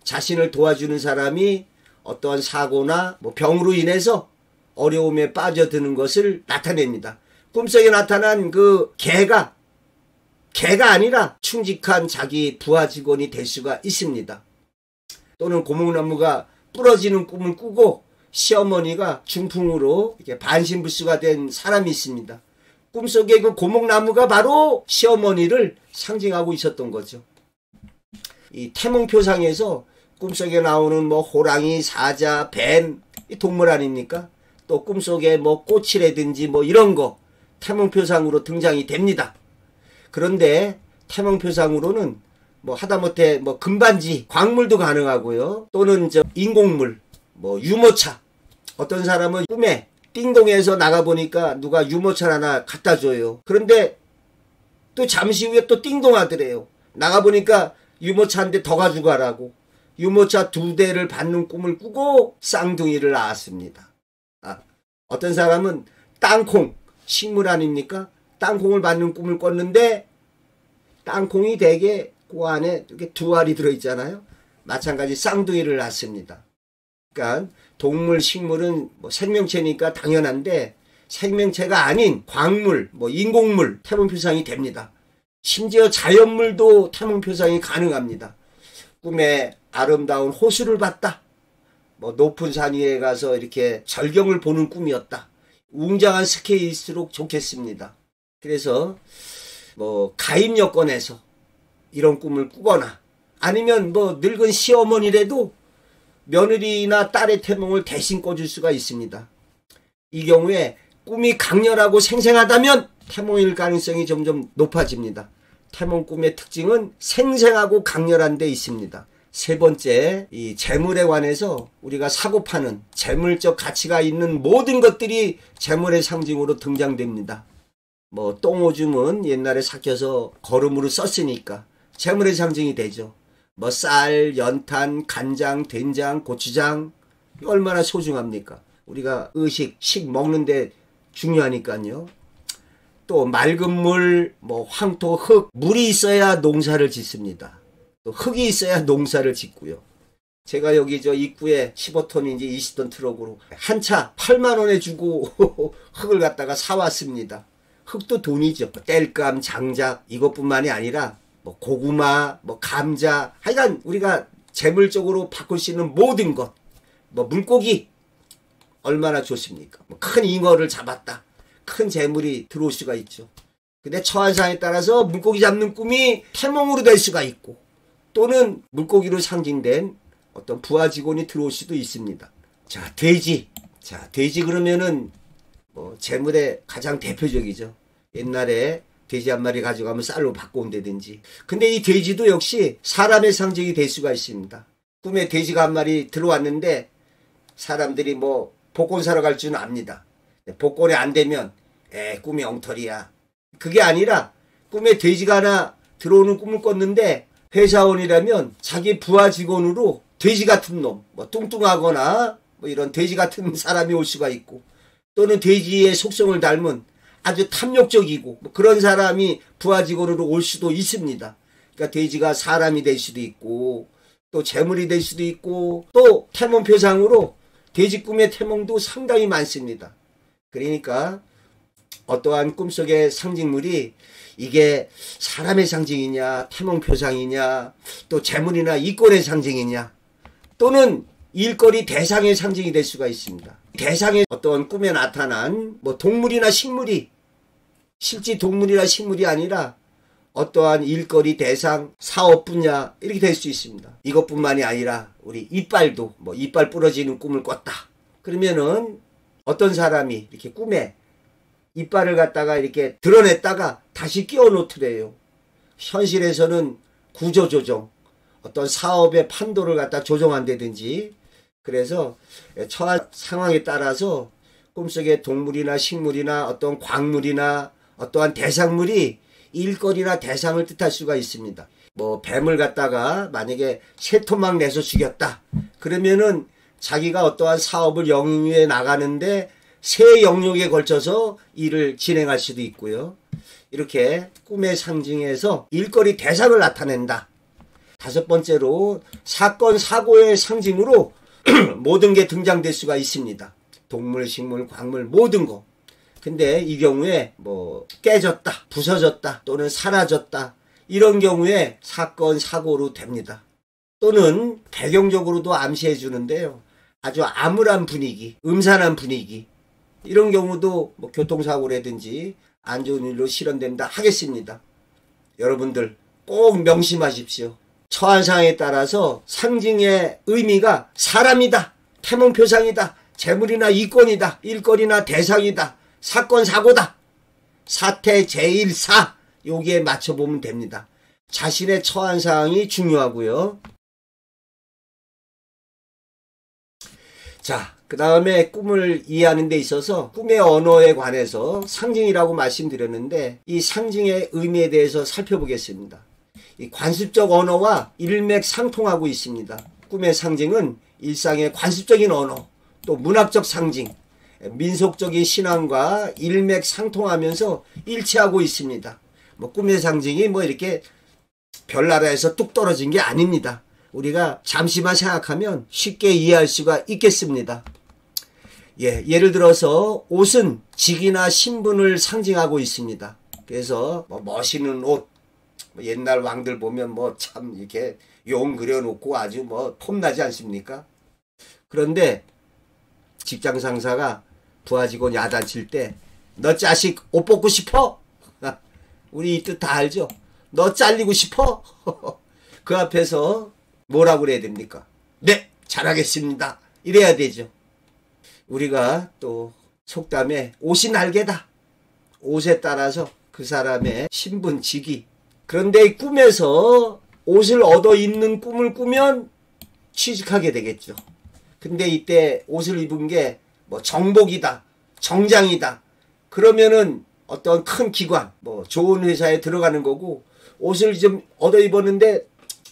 S1: 자신을 도와주는 사람이 어떠한 사고나 뭐 병으로 인해서 어려움에 빠져드는 것을 나타냅니다. 꿈속에 나타난 그 개가 아니라 충직한 자기 부하 직원이 될 수가 있습니다. 또는 고목나무가 부러지는 꿈을 꾸고 시어머니가 중풍으로 이렇게 반신불수가 된 사람이 있습니다. 꿈속에 그 고목나무가 바로 시어머니를 상징하고 있었던 거죠. 이 태몽표상에서 꿈속에 나오는 뭐 호랑이, 사자, 뱀, 이 동물 아닙니까? 또 꿈속에 뭐 꽃이라든지 뭐 이런 거 태몽표상으로 등장이 됩니다. 그런데 태몽표상으로는 뭐 하다못해 뭐 금반지, 광물도 가능하고요. 또는 저 인공물, 뭐 유모차. 어떤 사람은 꿈에 띵동에서 나가보니까 누가 유모차 하나 갖다 줘요. 그런데 또 잠시 후에 또 띵동하더래요. 나가보니까 유모차 한 대 더 가지고 가라고. 유모차 2대를 받는 꿈을 꾸고 쌍둥이를 낳았습니다. 어떤 사람은 땅콩, 식물 아닙니까? 땅콩을 받는 꿈을 꿨는데 땅콩이 대개 그 안에 이렇게 2알이 들어있잖아요. 마찬가지 쌍둥이를 낳습니다. 그러니까 동물, 식물은 뭐 생명체니까 당연한데 생명체가 아닌 광물, 뭐 인공물, 태몽표상이 됩니다. 심지어 자연물도 태몽표상이 가능합니다. 꿈에 아름다운 호수를 봤다. 뭐 높은 산 위에 가서 이렇게 절경을 보는 꿈이었다. 웅장한 스케일일수록 좋겠습니다. 그래서 뭐 가입 여건에서 이런 꿈을 꾸거나 아니면 뭐 늙은 시어머니라도 며느리나 딸의 태몽을 대신 꿔줄 수가 있습니다. 이 경우에 꿈이 강렬하고 생생하다면 태몽일 가능성이 점점 높아집니다. 태몽 꿈의 특징은 생생하고 강렬한 데 있습니다. 세 번째, 이 재물에 관해서 우리가 사고 파는 재물적 가치가 있는 모든 것들이 재물의 상징으로 등장됩니다. 뭐 똥오줌은 옛날에 삭혀서 거름으로 썼으니까 재물의 상징이 되죠. 뭐 쌀, 연탄, 간장, 된장, 고추장, 얼마나 소중합니까? 우리가 식 먹는데 중요하니까요. 또 맑은 물, 뭐 황토, 흙, 물이 있어야 농사를 짓습니다. 또 흙이 있어야 농사를 짓고요. 제가 여기 저 입구에 15톤인지 20톤 트럭으로 한 차 8만 원에 주고 흙을 갖다가 사왔습니다. 흙도 돈이죠. 땔감, 장작 이것뿐만이 아니라 뭐 고구마, 뭐 감자, 하여간 우리가 재물적으로 바꿀 수 있는 모든 것, 뭐 물고기 얼마나 좋습니까? 뭐 큰 잉어를 잡았다. 큰 재물이 들어올 수가 있죠. 근데 처한상에 따라서 물고기 잡는 꿈이 태몽으로 될 수가 있고 또는 물고기로 상징된 어떤 부하 직원이 들어올 수도 있습니다. 자, 돼지. 자, 돼지 그러면은 뭐 재물의 가장 대표적이죠. 옛날에 돼지 한 마리 가져가면 쌀로 바꿔온다든지. 근데 이 돼지도 역시 사람의 상징이 될 수가 있습니다. 꿈에 돼지가 한 마리 들어왔는데 사람들이 뭐 복권 사러 갈 줄은 압니다. 복권이 안 되면 꿈이 엉터리야. 그게 아니라 꿈에 돼지가 하나 들어오는 꿈을 꿨는데 회사원이라면 자기 부하 직원으로 돼지 같은 놈, 뭐 뚱뚱하거나 뭐 이런 돼지 같은 사람이 올 수가 있고 또는 돼지의 속성을 닮은 아주 탐욕적이고 뭐 그런 사람이 부하 직원으로 올 수도 있습니다. 그러니까 돼지가 사람이 될 수도 있고 또 재물이 될 수도 있고 또 태몽표상으로 돼지 꿈의 태몽도 상당히 많습니다. 그러니까 어떠한 꿈속의 상징물이 이게 사람의 상징이냐 태몽표상이냐 또 재물이나 이권의 상징이냐 또는 일거리 대상의 상징이 될 수가 있습니다. 대상의 어떤 꿈에 나타난 뭐 동물이나 식물이 실제 동물이나 식물이 아니라 어떠한 일거리 대상 사업 분야 이렇게 될 수 있습니다. 이것뿐만이 아니라 우리 이빨도 뭐 이빨 부러지는 꿈을 꿨다. 그러면은 어떤 사람이 이렇게 꿈에 이빨을 갖다가 이렇게 드러냈다가 다시 끼워 놓더래요. 현실에서는 구조조정, 어떤 사업의 판도를 갖다 조정한다든지 그래서 처한 상황에 따라서 꿈속의 동물이나 식물이나 어떤 광물이나 어떠한 대상물이 일거리나 대상을 뜻할 수가 있습니다. 뭐 뱀을 갖다가 만약에 새 토막 내서 죽였다. 그러면은 자기가 어떠한 사업을 영위해 나가는데 새 영역에 걸쳐서 일을 진행할 수도 있고요. 이렇게 꿈의 상징에서 일거리 대상을 나타낸다. 다섯 번째로 사건 사고의 상징으로 모든 게 등장될 수가 있습니다. 동물, 식물, 광물 모든 거. 근데 이 경우에 뭐 깨졌다, 부서졌다 또는 사라졌다 이런 경우에 사건 사고로 됩니다. 또는 배경적으로도 암시해 주는데요. 아주 암울한 분위기, 음산한 분위기 이런 경우도 뭐 교통사고라든지 안 좋은 일로 실현된다 하겠습니다. 여러분들 꼭 명심하십시오. 처한 상황에 따라서 상징의 의미가 사람이다, 태몽표상이다, 재물이나 이권이다, 일거리나 대상이다, 사건 사고다, 사태 제일사 여기에 맞춰보면 됩니다. 자신의 처한 상황이 중요하고요. 자, 그 다음에 꿈을 이해하는 데 있어서 꿈의 언어에 관해서 상징이라고 말씀드렸는데 이 상징의 의미에 대해서 살펴보겠습니다. 이 관습적 언어와 일맥상통하고 있습니다. 꿈의 상징은 일상의 관습적인 언어, 또 문학적 상징, 민속적인 신앙과 일맥상통하면서 일치하고 있습니다. 뭐 꿈의 상징이 뭐 이렇게 별나라에서 뚝 떨어진 게 아닙니다. 우리가 잠시만 생각하면 쉽게 이해할 수가 있겠습니다. 예를 들어서 옷은 직이나 신분을 상징하고 있습니다. 그래서 뭐 멋있는 옷, 옛날 왕들 보면 뭐 참 이렇게 용 그려놓고 아주 뭐 폼나지 않습니까? 그런데 직장 상사가 부하 직원 야단칠 때 너 자식 옷 벗고 싶어? 우리 이 뜻 다 알죠? 너 잘리고 싶어? 그 앞에서 뭐라고 그래야 됩니까? 네, 잘하겠습니다. 이래야 되죠. 우리가 또 속담에 옷이 날개다. 옷에 따라서 그 사람의 신분, 직위. 그런데 꿈에서 옷을 얻어 입는 꿈을 꾸면 취직하게 되겠죠. 근데 이때 옷을 입은 게 뭐 정복이다, 정장이다. 그러면은 어떤 큰 기관, 뭐 좋은 회사에 들어가는 거고, 옷을 좀 얻어 입었는데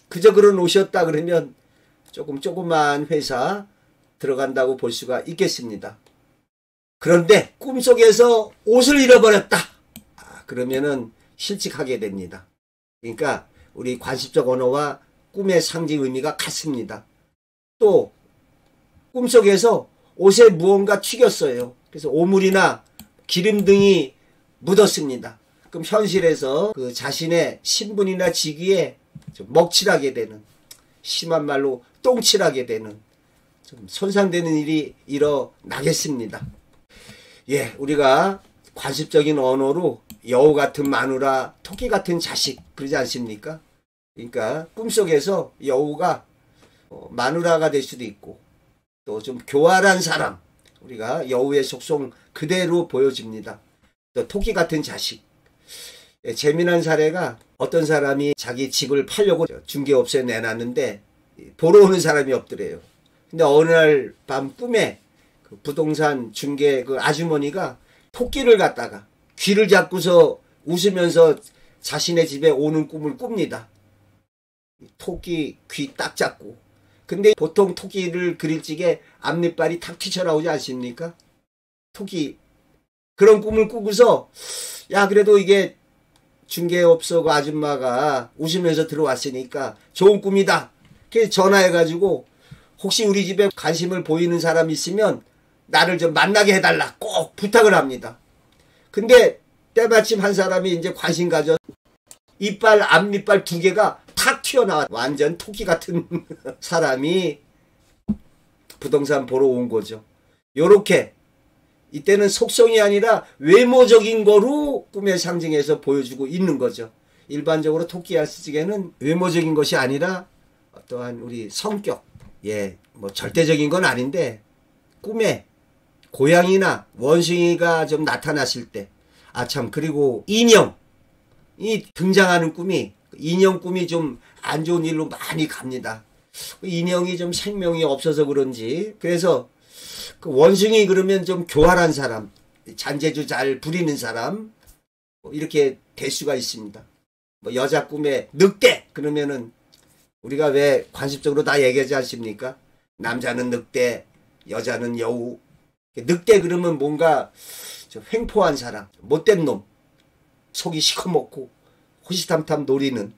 S1: 그저 그런 옷이었다 그러면 조그만 회사 들어간다고 볼 수가 있겠습니다. 그런데 꿈속에서 옷을 잃어버렸다. 그러면은 실직하게 됩니다. 그러니까 우리 관습적 언어와 꿈의 상징 의미가 같습니다. 또 꿈속에서 옷에 무언가 튀겼어요. 그래서 오물이나 기름 등이 묻었습니다. 그럼 현실에서 그 자신의 신분이나 직위에 좀 먹칠하게 되는, 심한 말로 똥칠하게 되는, 좀 손상되는 일이 일어나겠습니다. 예, 우리가 관습적인 언어로 여우 같은 마누라, 토끼 같은 자식 그러지 않습니까? 그러니까 꿈속에서 여우가 마누라가 될 수도 있고, 또 좀 교활한 사람, 우리가 여우의 속성 그대로 보여집니다. 또 토끼 같은 자식. 예, 재미난 사례가 어떤 사람이 자기 집을 팔려고 중개업소에 내놨는데 보러 오는 사람이 없더래요. 근데 어느 날 밤 꿈에 그 부동산 중개 그 아주머니가 토끼를 갖다가 귀를 잡고서 웃으면서 자신의 집에 오는 꿈을 꿉니다. 토끼 귀 딱 잡고. 근데 보통 토끼를 그릴 적에 앞니빨이 탁 튀쳐나오지 않습니까? 토끼. 그런 꿈을 꾸고서 야 그래도 이게 중개업소 그 아줌마가 웃으면서 들어왔으니까 좋은 꿈이다. 그래서 전화해가지고 혹시 우리 집에 관심을 보이는 사람 있으면 나를 좀 만나게 해달라 꼭 부탁을 합니다. 근데 때마침 한 사람이 이제 관심 가져 이빨 앞니빨 두 개가 탁 튀어나와 완전 토끼 같은 사람이 부동산 보러 온 거죠. 요렇게 이때는 속성이 아니라 외모적인 거로 꿈의 상징에서 보여주고 있는 거죠. 일반적으로 토끼 쓰기에는 외모적인 것이 아니라 어떠한 우리 성격, 예, 뭐 절대적인 건 아닌데 꿈에 고양이나 원숭이가 좀 나타났을 때, 참 그리고 인형이 등장하는 꿈이, 인형 꿈이 좀 안 좋은 일로 많이 갑니다. 인형이 좀 생명이 없어서 그런지, 그래서 그 원숭이 그러면 좀 교활한 사람, 잔재주 잘 부리는 사람, 이렇게 될 수가 있습니다. 뭐 여자 꿈에 늑대 그러면은 우리가 왜 관습적으로 다 얘기하지 않습니까? 남자는 늑대, 여자는 여우. 늑대 그러면 뭔가 좀 횡포한 사람, 못된 놈, 속이 시커멓고 호시탐탐 노리는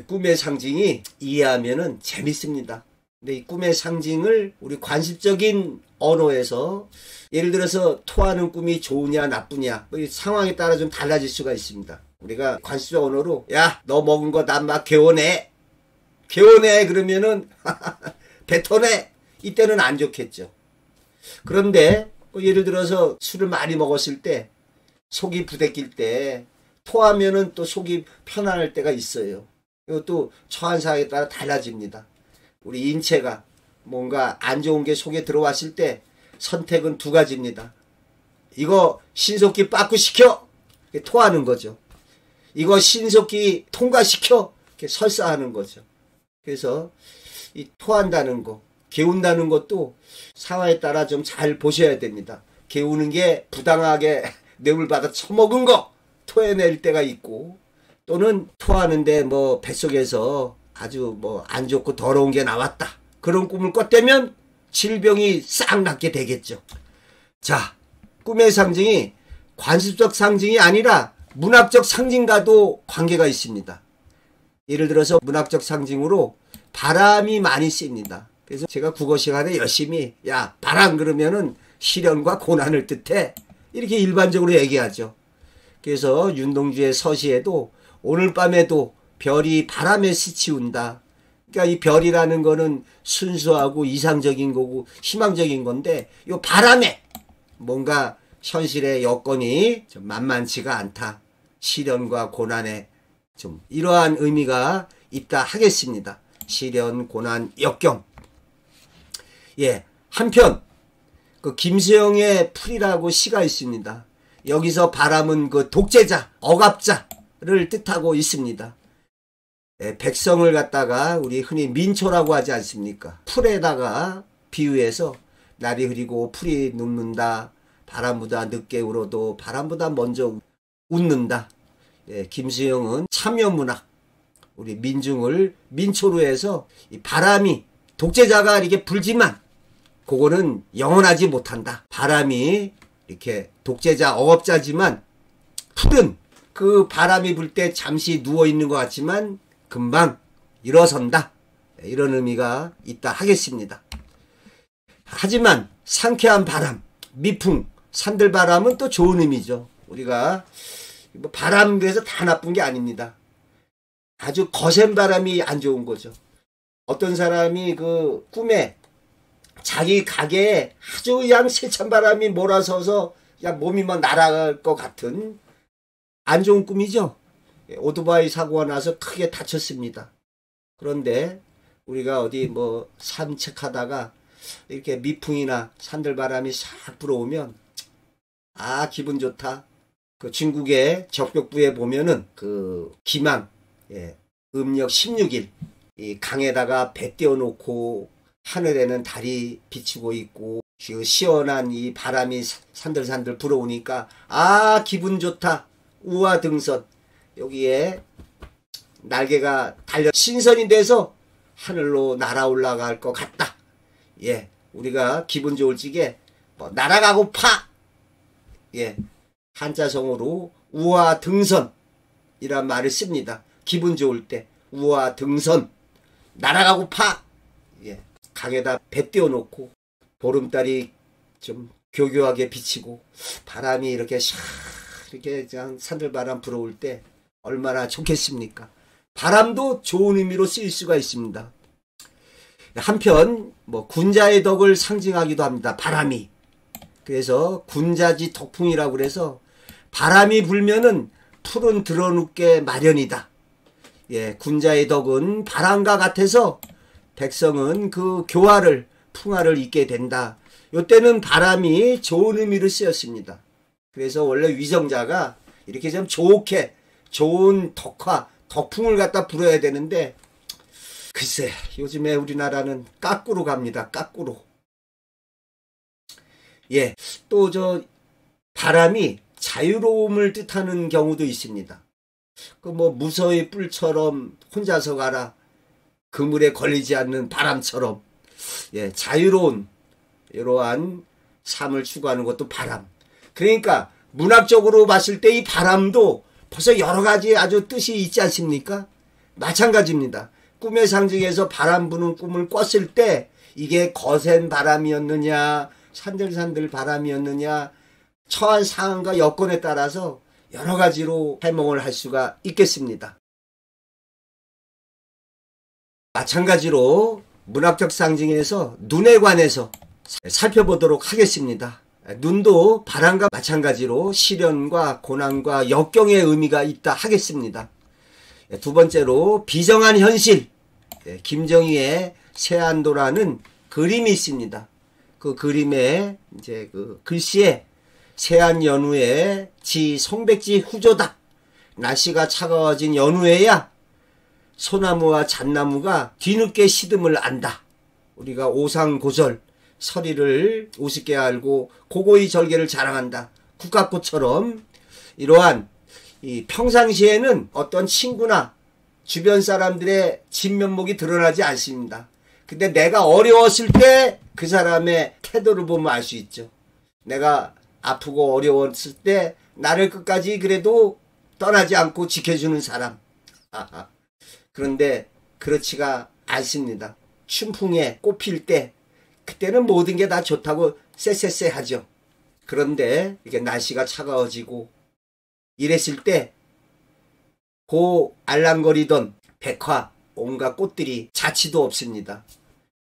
S1: 꿈의 상징이 이해하면은 재밌습니다. 근데 이 꿈의 상징을 우리 관습적인 언어에서 예를 들어서 토하는 꿈이 좋으냐 나쁘냐 상황에 따라 좀 달라질 수가 있습니다. 우리가 관습적 언어로 야 너 먹은 거 난 막 개워내 그러면은 뱉어내, 이때는 안 좋겠죠. 그런데 예를 들어서 술을 많이 먹었을 때 속이 부대낄 때 토하면은 또 속이 편안할 때가 있어요. 이것도 처한 상황에 따라 달라집니다. 우리 인체가 뭔가 안 좋은 게 속에 들어왔을 때 선택은 두 가지입니다. 이거 신속히 빠꾸시켜, 토하는 거죠. 이거 신속히 통과시켜, 이렇게 설사하는 거죠. 그래서 이 토한다는 거, 개운다는 것도 상황에 따라 좀 잘 보셔야 됩니다. 개우는 게 부당하게 뇌물 받아 처먹은 거 토해낼 때가 있고, 또는 토하는데 뭐 뱃속에서 아주 뭐 안 좋고 더러운 게 나왔다, 그런 꿈을 꿨다면 질병이 싹 낫게 되겠죠. 자, 꿈의 상징이 관습적 상징이 아니라 문학적 상징과도 관계가 있습니다. 예를 들어서 문학적 상징으로 바람이 많이 쓰입니다. 그래서 제가 국어 시간에 열심히 야 바람 그러면은 시련과 고난을 뜻해, 이렇게 일반적으로 얘기하죠. 그래서 윤동주의 서시에도 오늘 밤에도 별이 바람에 스치운다. 그러니까 이 별이라는 거는 순수하고 이상적인 거고 희망적인 건데, 이 바람에 뭔가 현실의 여건이 좀 만만치가 않다, 시련과 고난에 좀 이러한 의미가 있다 하겠습니다. 시련, 고난, 역경. 예, 한편 그 김수영의 풀이라고 시가 있습니다. 여기서 바람은 그 독재자, 억압자를 뜻하고 있습니다. 예, 백성을 갖다가 우리 흔히 민초라고 하지 않습니까? 풀에다가 비유해서 날이 흐리고 풀이 눕는다. 바람보다 늦게 울어도 바람보다 먼저 웃는다. 예, 김수영은 참여문학, 우리 민중을 민초로 해서 이 바람이 독재자가 이렇게 불지만 그거는 영원하지 못한다. 바람이 이렇게 독재자 억압자지만 풀은 그 바람이 불 때 잠시 누워있는 것 같지만 금방 일어선다. 이런 의미가 있다 하겠습니다. 하지만 상쾌한 바람, 미풍, 산들바람은 또 좋은 의미죠. 우리가 뭐 바람 그래서 다 나쁜 게 아닙니다. 아주 거센 바람이 안 좋은 거죠. 어떤 사람이 그 꿈에 자기 가게에 아주 그냥 세찬 바람이 몰아서서 그냥 몸이 막 날아갈 것 같은 안 좋은 꿈이죠. 오토바이 사고가 나서 크게 다쳤습니다. 그런데 우리가 어디 뭐 산책하다가 이렇게 미풍이나 산들바람이 싹 불어오면 아 기분 좋다. 그 중국의 적벽부에 보면은 그 기망, 예, 음력 16일 이 강에다가 배 띄워놓고 하늘에는 달이 비치고 있고 그 시원한 이 바람이 산들산들 불어오니까 아 기분 좋다. 우화 등선 여기에 날개가 달려 신선이 돼서 하늘로 날아 올라갈 것 같다. 예, 우리가 기분 좋을 적에 뭐 날아가고파. 예, 한자성어로 우화 등선이란 말을 씁니다. 기분 좋을 때 우화 등선 날아가고파. 예, 강에다 배 띄워놓고 보름달이 좀 교교하게 비치고 바람이 이렇게 샥 이렇게 그냥 산들바람 불어올 때 얼마나 좋겠습니까? 바람도 좋은 의미로 쓰일 수가 있습니다. 한편 뭐 군자의 덕을 상징하기도 합니다. 바람이. 그래서 군자지 덕풍이라고 그래서 바람이 불면은 풀은 드러눕게 마련이다. 예, 군자의 덕은 바람과 같아서 백성은 그 교화를 풍화를 잇게 된다. 요때는 바람이 좋은 의미로 쓰였습니다. 그래서 원래 위정자가 이렇게 좀 좋게 좋은 덕화, 덕풍을 갖다 불어야 되는데 글쎄 요즘에 우리나라는 까꾸로 갑니다. 까꾸로. 예, 또 저 바람이 자유로움을 뜻하는 경우도 있습니다. 그 뭐 무서의 뿔처럼 혼자서 가라. 그물에 걸리지 않는 바람처럼 예, 자유로운 이러한 삶을 추구하는 것도 바람. 그러니까 문학적으로 봤을 때 이 바람도 벌써 여러 가지 아주 뜻이 있지 않습니까? 마찬가지입니다. 꿈의 상징에서 바람 부는 꿈을 꿨을 때 이게 거센 바람이었느냐 산들산들 바람이었느냐 처한 상황과 여건에 따라서 여러 가지로 해몽을 할 수가 있겠습니다. 마찬가지로 문학적 상징에서 눈에 관해서 살펴보도록 하겠습니다. 눈도 바람과 마찬가지로 시련과 고난과 역경의 의미가 있다 하겠습니다. 두 번째로 비정한 현실, 김정희의 세안도라는 그림이 있습니다. 그 그림에 이제 그 글씨에 세안 연후에 지 송백지 후조다. 날씨가 차가워진 연후에야 소나무와 잣나무가 뒤늦게 시듬을 안다. 우리가 오상고절 서리를 우습게 알고 고고의 절개를 자랑한다. 국화꽃처럼 이러한 이 평상시에는 어떤 친구나 주변 사람들의 진면목이 드러나지 않습니다. 근데 내가 어려웠을 때 그 사람의 태도를 보면 알 수 있죠. 내가 아프고 어려웠을 때 나를 끝까지 그래도 떠나지 않고 지켜주는 사람. 그런데 그렇지가 않습니다. 춘풍에 꽃필 때 그때는 모든 게 다 좋다고 쎄쎄쎄 하죠. 그런데 이렇게 날씨가 차가워지고 이랬을 때 고 알랑거리던 백화 온갖 꽃들이 자취도 없습니다.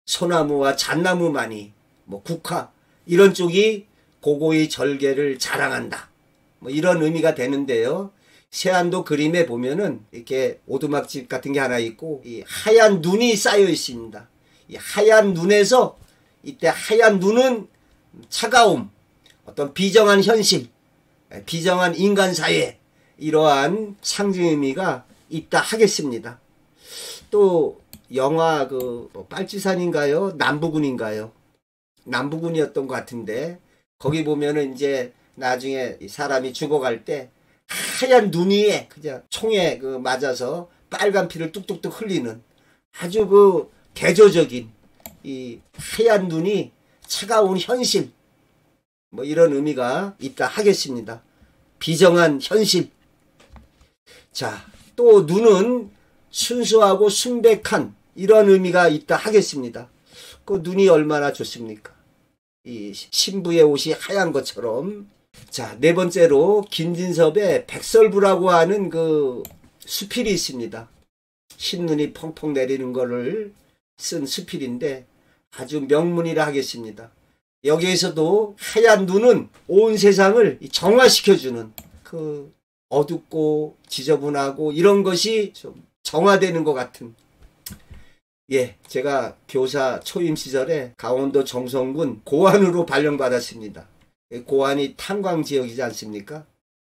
S1: 소나무와 잣나무만이 뭐 국화 이런 쪽이 고고의 절개를 자랑한다. 뭐 이런 의미가 되는데요. 세안도 그림에 보면은 이렇게 오두막집 같은 게 하나 있고 이 하얀 눈이 쌓여 있습니다. 이 하얀 눈에서 이때 하얀 눈은 차가움, 어떤 비정한 현실, 비정한 인간사회, 이러한 상징 의미가 있다 하겠습니다. 또 영화 빨치산인가요? 남부군인가요? 남부군이었던 것 같은데 거기 보면은 이제 나중에 사람이 죽어갈 때 하얀 눈 위에 그냥 총에 맞아서 빨간 피를 뚝뚝뚝 흘리는 아주 대조적인 이 하얀 눈이 차가운 현실, 뭐 이런 의미가 있다 하겠습니다. 비정한 현실. 자, 또 눈은 순수하고 순백한 이런 의미가 있다 하겠습니다. 그 눈이 얼마나 좋습니까? 이 신부의 옷이 하얀 것처럼. 자, 네 번째로 김진섭의 백설부라고 하는 수필이 있습니다. 흰눈이 펑펑 내리는 거를 쓴 수필인데 아주 명문이라 하겠습니다. 여기에서도 하얀 눈은 온 세상을 정화시켜주는 어둡고 지저분하고 이런 것이 좀 정화되는 것 같은. 예, 제가 교사 초임 시절에 강원도 정선군 고안으로 발령받았습니다. 고안이 탄광 지역이지 않습니까?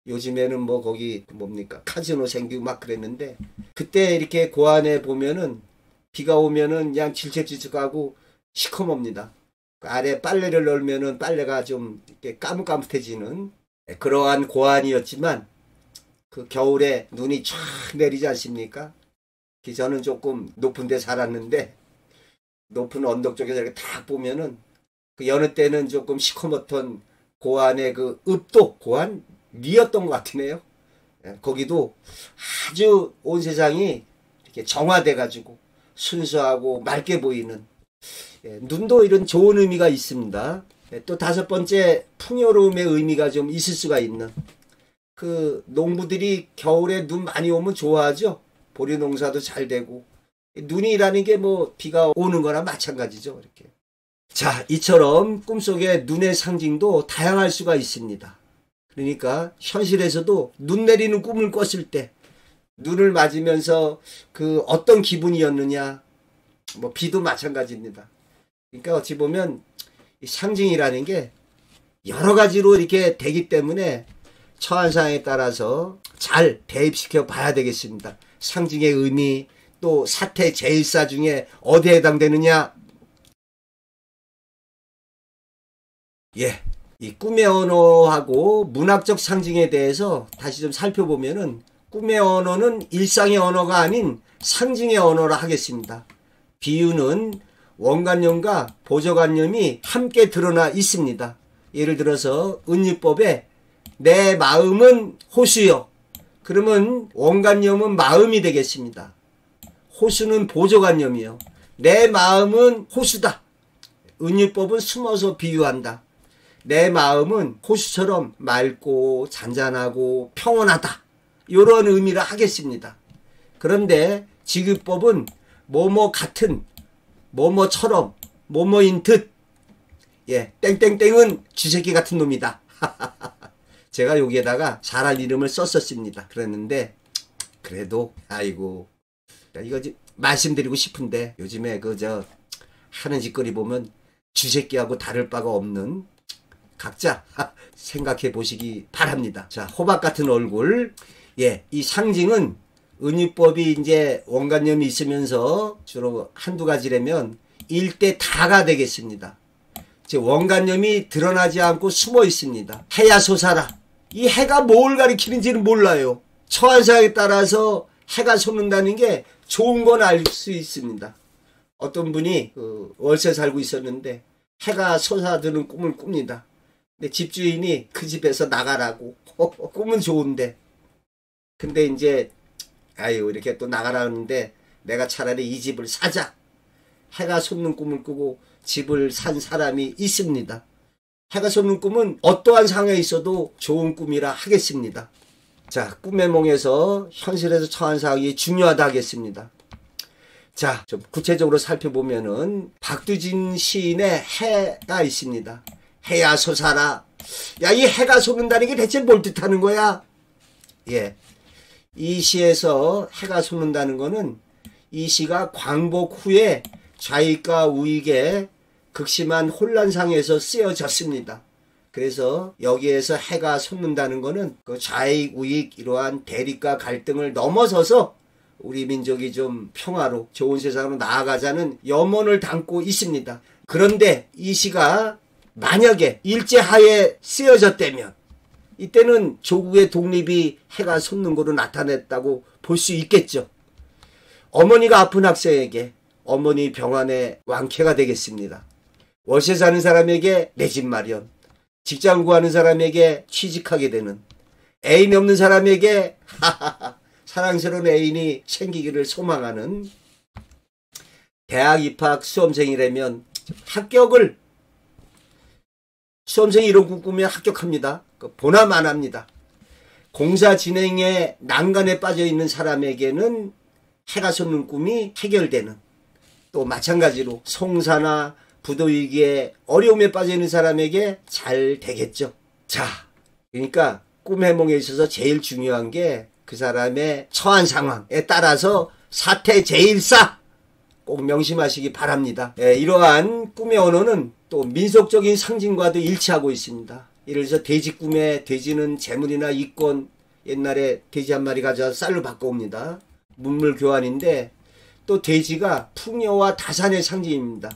S1: 요즘에는 뭐 거기 뭡니까? 카지노 생기고 막 그랬는데 그때 이렇게 고안에 보면은 비가 오면은 그냥 질척질척하고 시커멉니다. 아래 빨래를 널면은 빨래가 좀 이렇게 까뭇까뭇해지는 그러한 고안이었지만 겨울에 눈이 쫙 내리지 않습니까? 저는 조금 높은 데 살았는데 높은 언덕 쪽에서 이렇게 딱 보면은 여느 때는 조금 시커멓던 고안의 읍도 고안리였던 것 같으네요. 거기도 아주 온 세상이 이렇게 정화돼 가지고 순수하고 맑게 보이는, 눈도 이런 좋은 의미가 있습니다. 또 다섯 번째, 풍요로움의 의미가 좀 있을 수가 있는, 농부들이 겨울에 눈 많이 오면 좋아하죠. 보리 농사도 잘 되고. 눈이라는 게 뭐 비가 오는 거나 마찬가지죠. 이렇게. 자, 이처럼 꿈속의 눈의 상징도 다양할 수가 있습니다. 그러니까 현실에서도 눈 내리는 꿈을 꿨을 때 눈을 맞으면서 어떤 기분이었느냐, 뭐 비도 마찬가지입니다. 그러니까 어찌 보면 상징이라는 게 여러 가지로 이렇게 되기 때문에 처한 상황에 따라서 잘 대입시켜 봐야 되겠습니다. 상징의 의미, 또 사태 제일사 중에 어디에 해당되느냐. 예, 이 꿈의 언어하고 문학적 상징에 대해서 다시 좀 살펴보면은 꿈의 언어는 일상의 언어가 아닌 상징의 언어라 하겠습니다. 비유는 원관념과 보조관념이 함께 드러나 있습니다. 예를 들어서 은유법에 내 마음은 호수요. 그러면 원관념은 마음이 되겠습니다. 호수는 보조관념이요. 내 마음은 호수다. 은유법은 숨어서 비유한다. 내 마음은 호수처럼 맑고 잔잔하고 평온하다. 이런 의미를 하겠습니다. 그런데 지규법은 뭐뭐 같은, 뭐뭐처럼, 뭐뭐인 듯, 땡땡땡은 쥐새끼 같은 놈이다. 제가 여기에다가 잘할 이름을 썼었습니다. 그랬는데 그래도 아이고, 이거 말씀드리고 싶은데 요즘에 하는 짓거리 보면 쥐새끼하고 다를 바가 없는, 각자 생각해 보시기 바랍니다. 자, 호박 같은 얼굴. 이 상징은 은유법이 이제 원관념이 있으면서 주로 한두 가지라면 일대 다가 되겠습니다. 즉 원관념이 드러나지 않고 숨어 있습니다. 해야 솟아라. 이 해가 뭘 가리키는지는 몰라요. 처한 상황에 따라서 해가 솟는다는 게 좋은 건 알 수 있습니다. 어떤 분이 월세 살고 있었는데 해가 솟아드는 꿈을 꿉니다. 근데 집주인이 그 집에서 나가라고. 꿈은 좋은데. 근데 이제 이렇게 또 나가라는데 내가 차라리 이 집을 사자. 해가 솟는 꿈을 꾸고 집을 산 사람이 있습니다. 해가 솟는 꿈은 어떠한 상황에 있어도 좋은 꿈이라 하겠습니다. 자, 꿈의 몽에서 현실에서 처한 상황이 중요하다 하겠습니다. 자, 좀 구체적으로 살펴보면은 박두진 시인의 해가 있습니다. 해야 솟아라. 야, 이 해가 솟는다는 게 대체 뭘 뜻하는 거야? 이 시에서 해가 솟는다는 거는 이 시가 광복 후에 좌익과 우익의 극심한 혼란상에서 쓰여졌습니다. 그래서 여기에서 해가 솟는다는 것은 그 좌익 우익 이러한 대립과 갈등을 넘어서서 우리 민족이 좀 평화로 좋은 세상으로 나아가자는 염원을 담고 있습니다. 그런데 이 시가 만약에 일제하에 쓰여졌다면 이때는 조국의 독립이 해가 솟는 거로 나타냈다고 볼 수 있겠죠. 어머니가 아픈 학생에게 어머니 병환의 왕쾌가 되겠습니다. 월세 사는 사람에게 내 집 마련, 직장 구하는 사람에게 취직하게 되는, 애인 없는 사람에게 사랑스러운 애인이 생기기를 소망하는, 대학 입학 수험생이라면 합격을, 수험생이 이런 꿈 꾸면 합격합니다. 보남 안 합니다. 공사 진행에 난간에 빠져있는 사람에게는 해가 솟는 꿈이 해결되는, 또 마찬가지로 송사나 부도위기에 어려움에 빠져있는 사람에게 잘 되겠죠. 자, 그러니까 꿈 해몽에 있어서 제일 중요한 게 그 사람의 처한 상황에 따라서 사태제일사 꼭 명심하시기 바랍니다. 이러한 꿈의 언어는 또 민속적인 상징과도 일치하고 있습니다. 예를 들어서 돼지 꿈에 돼지는 재물이나 이권, 옛날에 돼지 한 마리 가져와 쌀로 바꿔옵니다. 문물 교환인데 또 돼지가 풍요와 다산의 상징입니다.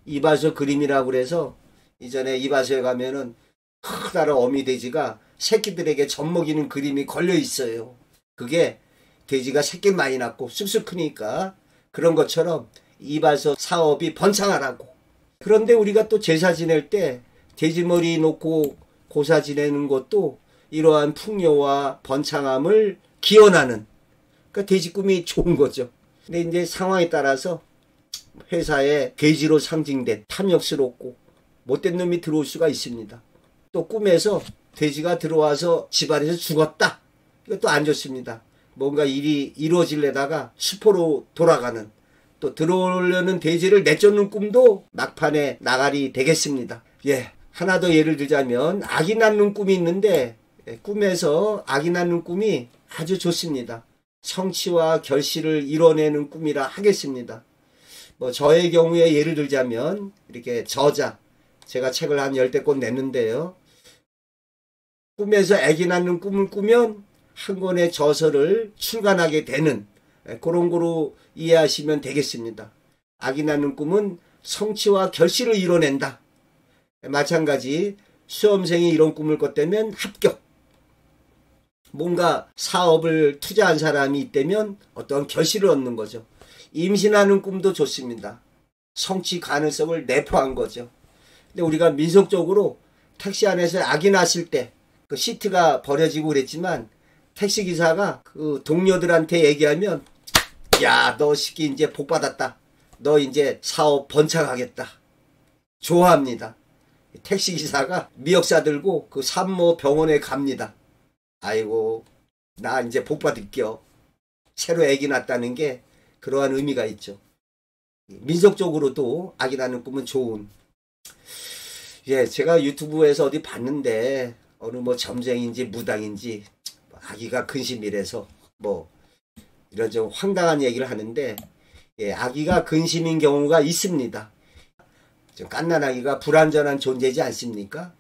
S1: 이발소 그림이라고 그래서 이전에 이발소에 가면은 커다란 어미 돼지가 새끼들에게 젖 먹이는 그림이 걸려 있어요. 그게 돼지가 새끼를 많이 낳고 쑥쑥 크니까 그런 것처럼 이발소 사업이 번창하라고. 그런데 우리가 또 제사 지낼 때 돼지머리 놓고 고사 지내는 것도 이러한 풍요와 번창함을 기원하는, 그러니까 돼지 꿈이 좋은 거죠. 근데 이제 상황에 따라서 회사에 돼지로 상징된 탐욕스럽고 못된 놈이 들어올 수가 있습니다. 또 꿈에서 돼지가 들어와서 집안에서 죽었다. 이것도 안 좋습니다. 뭔가 일이 이루어지려다가 수포로 돌아가는, 또 들어오려는 돼지를 내쫓는 꿈도 막판에 나가리 되겠습니다. 하나 더 예를 들자면 아기 낳는 꿈이 있는데 꿈에서 아기 낳는 꿈이 아주 좋습니다. 성취와 결실을 이뤄내는 꿈이라 하겠습니다. 저의 경우에 예를 들자면 이렇게 저자, 제가 책을 한 10권 냈는데요. 꿈에서 아기 낳는 꿈을 꾸면 한 권의 저서를 출간하게 되는, 그런 거로 이해하시면 되겠습니다. 아기 낳는 꿈은 성취와 결실을 이뤄낸다. 마찬가지 수험생이 이런 꿈을 꿨다면 합격. 뭔가 사업을 투자한 사람이 있다면 어떤 결실을 얻는 거죠. 임신하는 꿈도 좋습니다. 성취 가능성을 내포한 거죠. 근데 우리가 민속적으로 택시 안에서 아기 낳았을 때 그 시트가 버려지고 그랬지만 택시기사가 그 동료들한테 얘기하면 야, 너 새끼 이제 복 받았다. 너 이제 사업 번창하겠다. 좋아합니다. 택시기사가 미역사 들고 그 산모 병원에 갑니다. 아이고, 나 이제 복 받을게요. 새로 아기 낳았다는 게 그러한 의미가 있죠. 민속적으로도 아기 낳는 꿈은 좋은. 제가 유튜브에서 어디 봤는데 어느 점쟁인지 무당인지 아기가 근심이라서 이런 좀 황당한 얘기를 하는데, 아기가 근심인 경우가 있습니다. 좀 갓난아기가 불완전한 존재지 않습니까?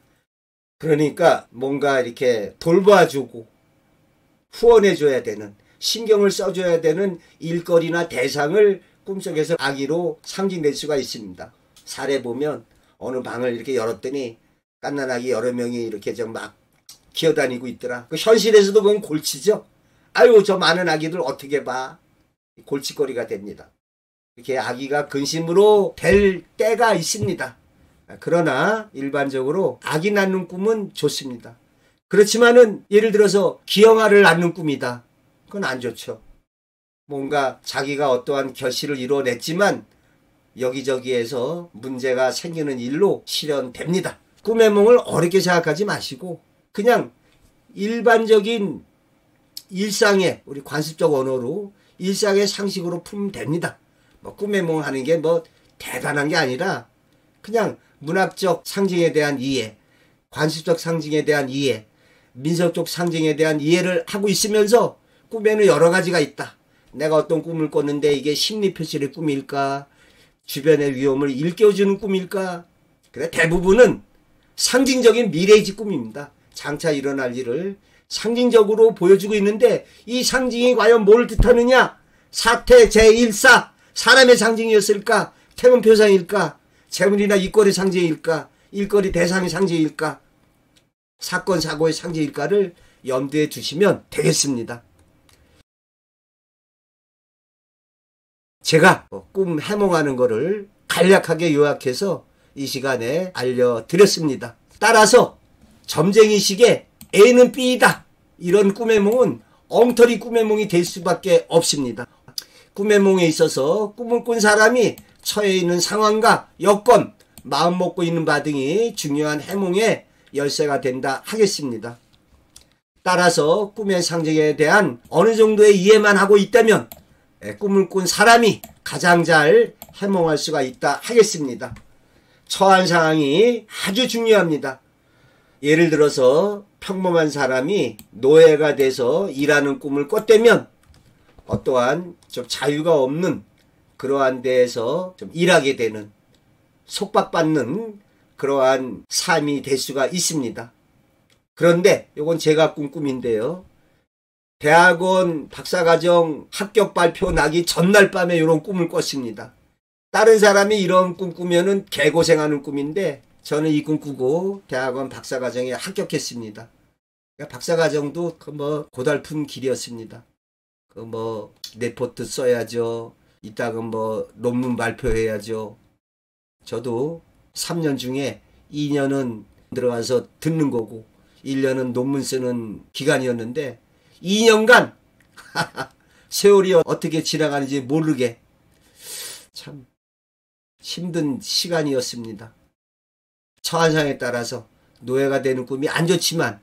S1: 그러니까 뭔가 이렇게 돌봐주고 후원해줘야 되는, 신경을 써줘야 되는 일거리나 대상을 꿈속에서 아기로 상징될 수가 있습니다. 사례 보면 어느 방을 이렇게 열었더니 갓난아기 여러 명이 이렇게 좀 막 기어다니고 있더라. 그 현실에서도 그건 골치죠. 아유, 저 많은 아기들 어떻게 봐. 골칫거리가 됩니다. 이렇게 아기가 근심으로 될 때가 있습니다. 그러나 일반적으로 아기 낳는 꿈은 좋습니다. 그렇지만은 예를 들어서 기형아를 낳는 꿈이다. 그건 안 좋죠. 뭔가 자기가 어떠한 결실을 이뤄냈지만 여기저기에서 문제가 생기는 일로 실현됩니다. 꿈의 몽을 어렵게 생각하지 마시고 그냥 일반적인 일상의, 우리 관습적 언어로 일상의 상식으로 풀면 됩니다. 꿈의 몽 하는 게 대단한 게 아니라 그냥 문학적 상징에 대한 이해, 관습적 상징에 대한 이해, 민속적 상징에 대한 이해를 하고 있으면서 꿈에는 여러 가지가 있다. 내가 어떤 꿈을 꿨는데 이게 심리 표시의 꿈일까? 주변의 위험을 일깨워주는 꿈일까? 그래, 대부분은 상징적인 미래의 꿈입니다. 장차 일어날 일을 상징적으로 보여주고 있는데 이 상징이 과연 뭘 뜻하느냐? 사태 제1사 사람의 상징이었을까? 태문표상일까? 재물이나 이권의 상징일까? 일거리 대상의 상징일까? 사건 사고의 상징일까를 염두에 두시면 되겠습니다. 제가 꿈 해몽하는 거를 간략하게 요약해서 이 시간에 알려드렸습니다. 따라서 점쟁이식의 A는 B이다. 이런 꿈해몽은 엉터리 꿈해몽이 될 수밖에 없습니다. 꿈해몽에 있어서 꿈을 꾼 사람이 처해 있는 상황과 여건, 마음 먹고 있는 바 등이 중요한 해몽의 열쇠가 된다 하겠습니다. 따라서 꿈의 상징에 대한 어느 정도의 이해만 하고 있다면 꿈을 꾼 사람이 가장 잘 해몽할 수가 있다 하겠습니다. 처한 상황이 아주 중요합니다. 예를 들어서 평범한 사람이 노예가 돼서 일하는 꿈을 꿨다면 어떠한 좀 자유가 없는 그러한 데에서 좀 일하게 되는 속박받는 그러한 삶이 될 수가 있습니다. 그런데 이건 제가 꾼 꿈인데요. 대학원 박사과정 합격 발표 나기 전날 밤에 이런 꿈을 꿨습니다. 다른 사람이 이런 꿈 꾸면은 개고생하는 꿈인데 저는 이 꿈 꾸고 대학원 박사과정에 합격했습니다. 박사과정도 고달픈 길이었습니다. 레포트 써야죠. 이따가 논문 발표해야죠. 저도 3년 중에 2년은 들어가서 듣는 거고 1년은 논문 쓰는 기간이었는데 2년간 세월이 어떻게 지나가는지 모르게 참 힘든 시간이었습니다. 처한상에 따라서 노예가 되는 꿈이 안 좋지만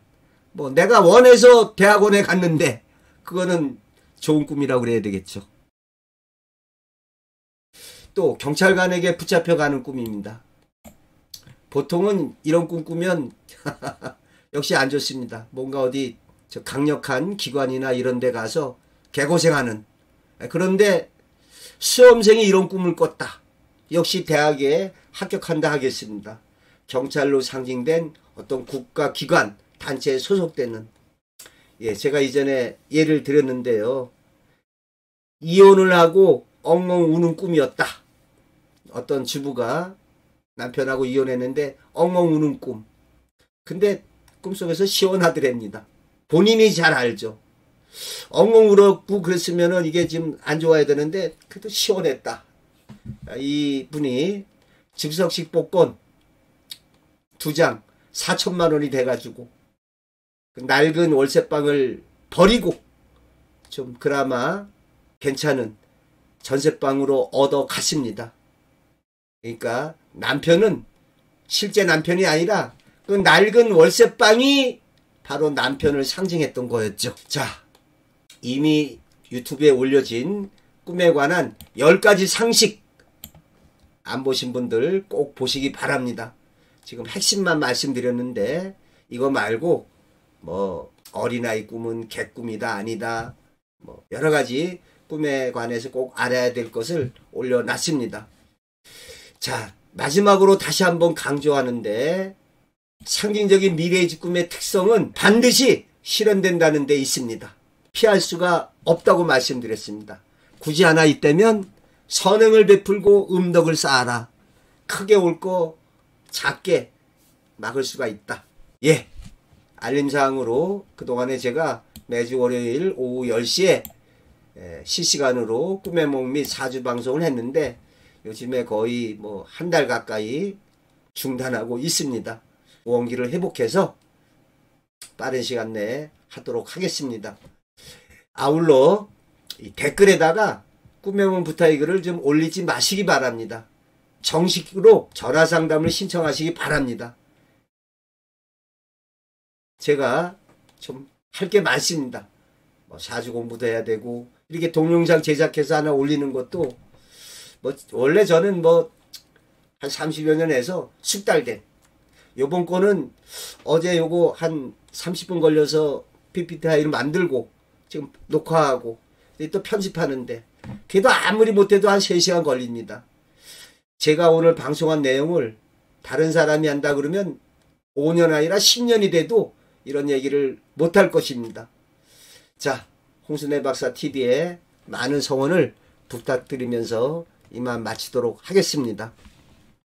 S1: 내가 원해서 대학원에 갔는데 그거는 좋은 꿈이라고 그래야 되겠죠. 또 경찰관에게 붙잡혀가는 꿈입니다. 보통은 이런 꿈 꾸면 역시 안 좋습니다. 뭔가 어디 강력한 기관이나 이런 데 가서 개고생하는. 그런데 수험생이 이런 꿈을 꿨다. 역시 대학에 합격한다 하겠습니다. 경찰로 상징된 어떤 국가기관, 단체에 소속되는. 제가 이전에 예를 드렸는데요. 이혼을 하고 엉엉 우는 꿈이었다. 어떤 주부가 남편하고 이혼했는데 엉엉 우는 꿈. 근데 꿈속에서 시원하더랍니다. 본인이 잘 알죠. 엉엉 울었고 그랬으면은 이게 지금 안 좋아야 되는데 그래도 시원했다. 이 분이 즉석식 복권 2장 4천만 원이 돼가지고 그 낡은 월세방을 버리고 좀 그나마 괜찮은 전세방으로 얻어 갔습니다. 그러니까 남편은 실제 남편이 아니라 그 낡은 월세방이 바로 남편을 상징했던 거였죠. 자, 이미 유튜브에 올려진 꿈에 관한 10가지 상식 안 보신 분들 꼭 보시기 바랍니다. 지금 핵심만 말씀드렸는데 이거 말고 어린아이 꿈은 개꿈이다 아니다 여러 가지 꿈에 관해서 꼭 알아야 될 것을 올려놨습니다. 자, 마지막으로 다시 한번 강조하는데 상징적인 미래의 꿈의 특성은 반드시 실현된다는 데 있습니다. 피할 수가 없다고 말씀드렸습니다. 굳이 하나 있다면 선행을 베풀고 음덕을 쌓아라. 크게 올 거 작게 막을 수가 있다. 알림사항으로 그동안에 제가 매주 월요일 오후 10시에 실시간으로 꿈의 몽 및 사주 방송을 했는데 요즘에 거의 한 달 가까이 중단하고 있습니다. 원기를 회복해서 빠른 시간 내에 하도록 하겠습니다. 아울러 댓글에다가 꿈의 몽 부탁의 글을 좀 올리지 마시기 바랍니다. 정식으로 전화상담을 신청하시기 바랍니다. 제가 좀 할 게 많습니다. 사주 공부도 해야 되고 이렇게 동영상 제작해서 하나 올리는 것도 원래 저는 한 30여 년 해서 숙달된 요번 거는 어제 요거 한 30분 걸려서 PPT 파일을 만들고 지금 녹화하고 또 편집하는데 그래도 아무리 못해도 한 3시간 걸립니다. 제가 오늘 방송한 내용을 다른 사람이 한다 그러면 5년 아니라 10년이 돼도 이런 얘기를 못할 것입니다. 자, 홍순애 박사 TV에 많은 성원을 부탁드리면서 이만 마치도록 하겠습니다.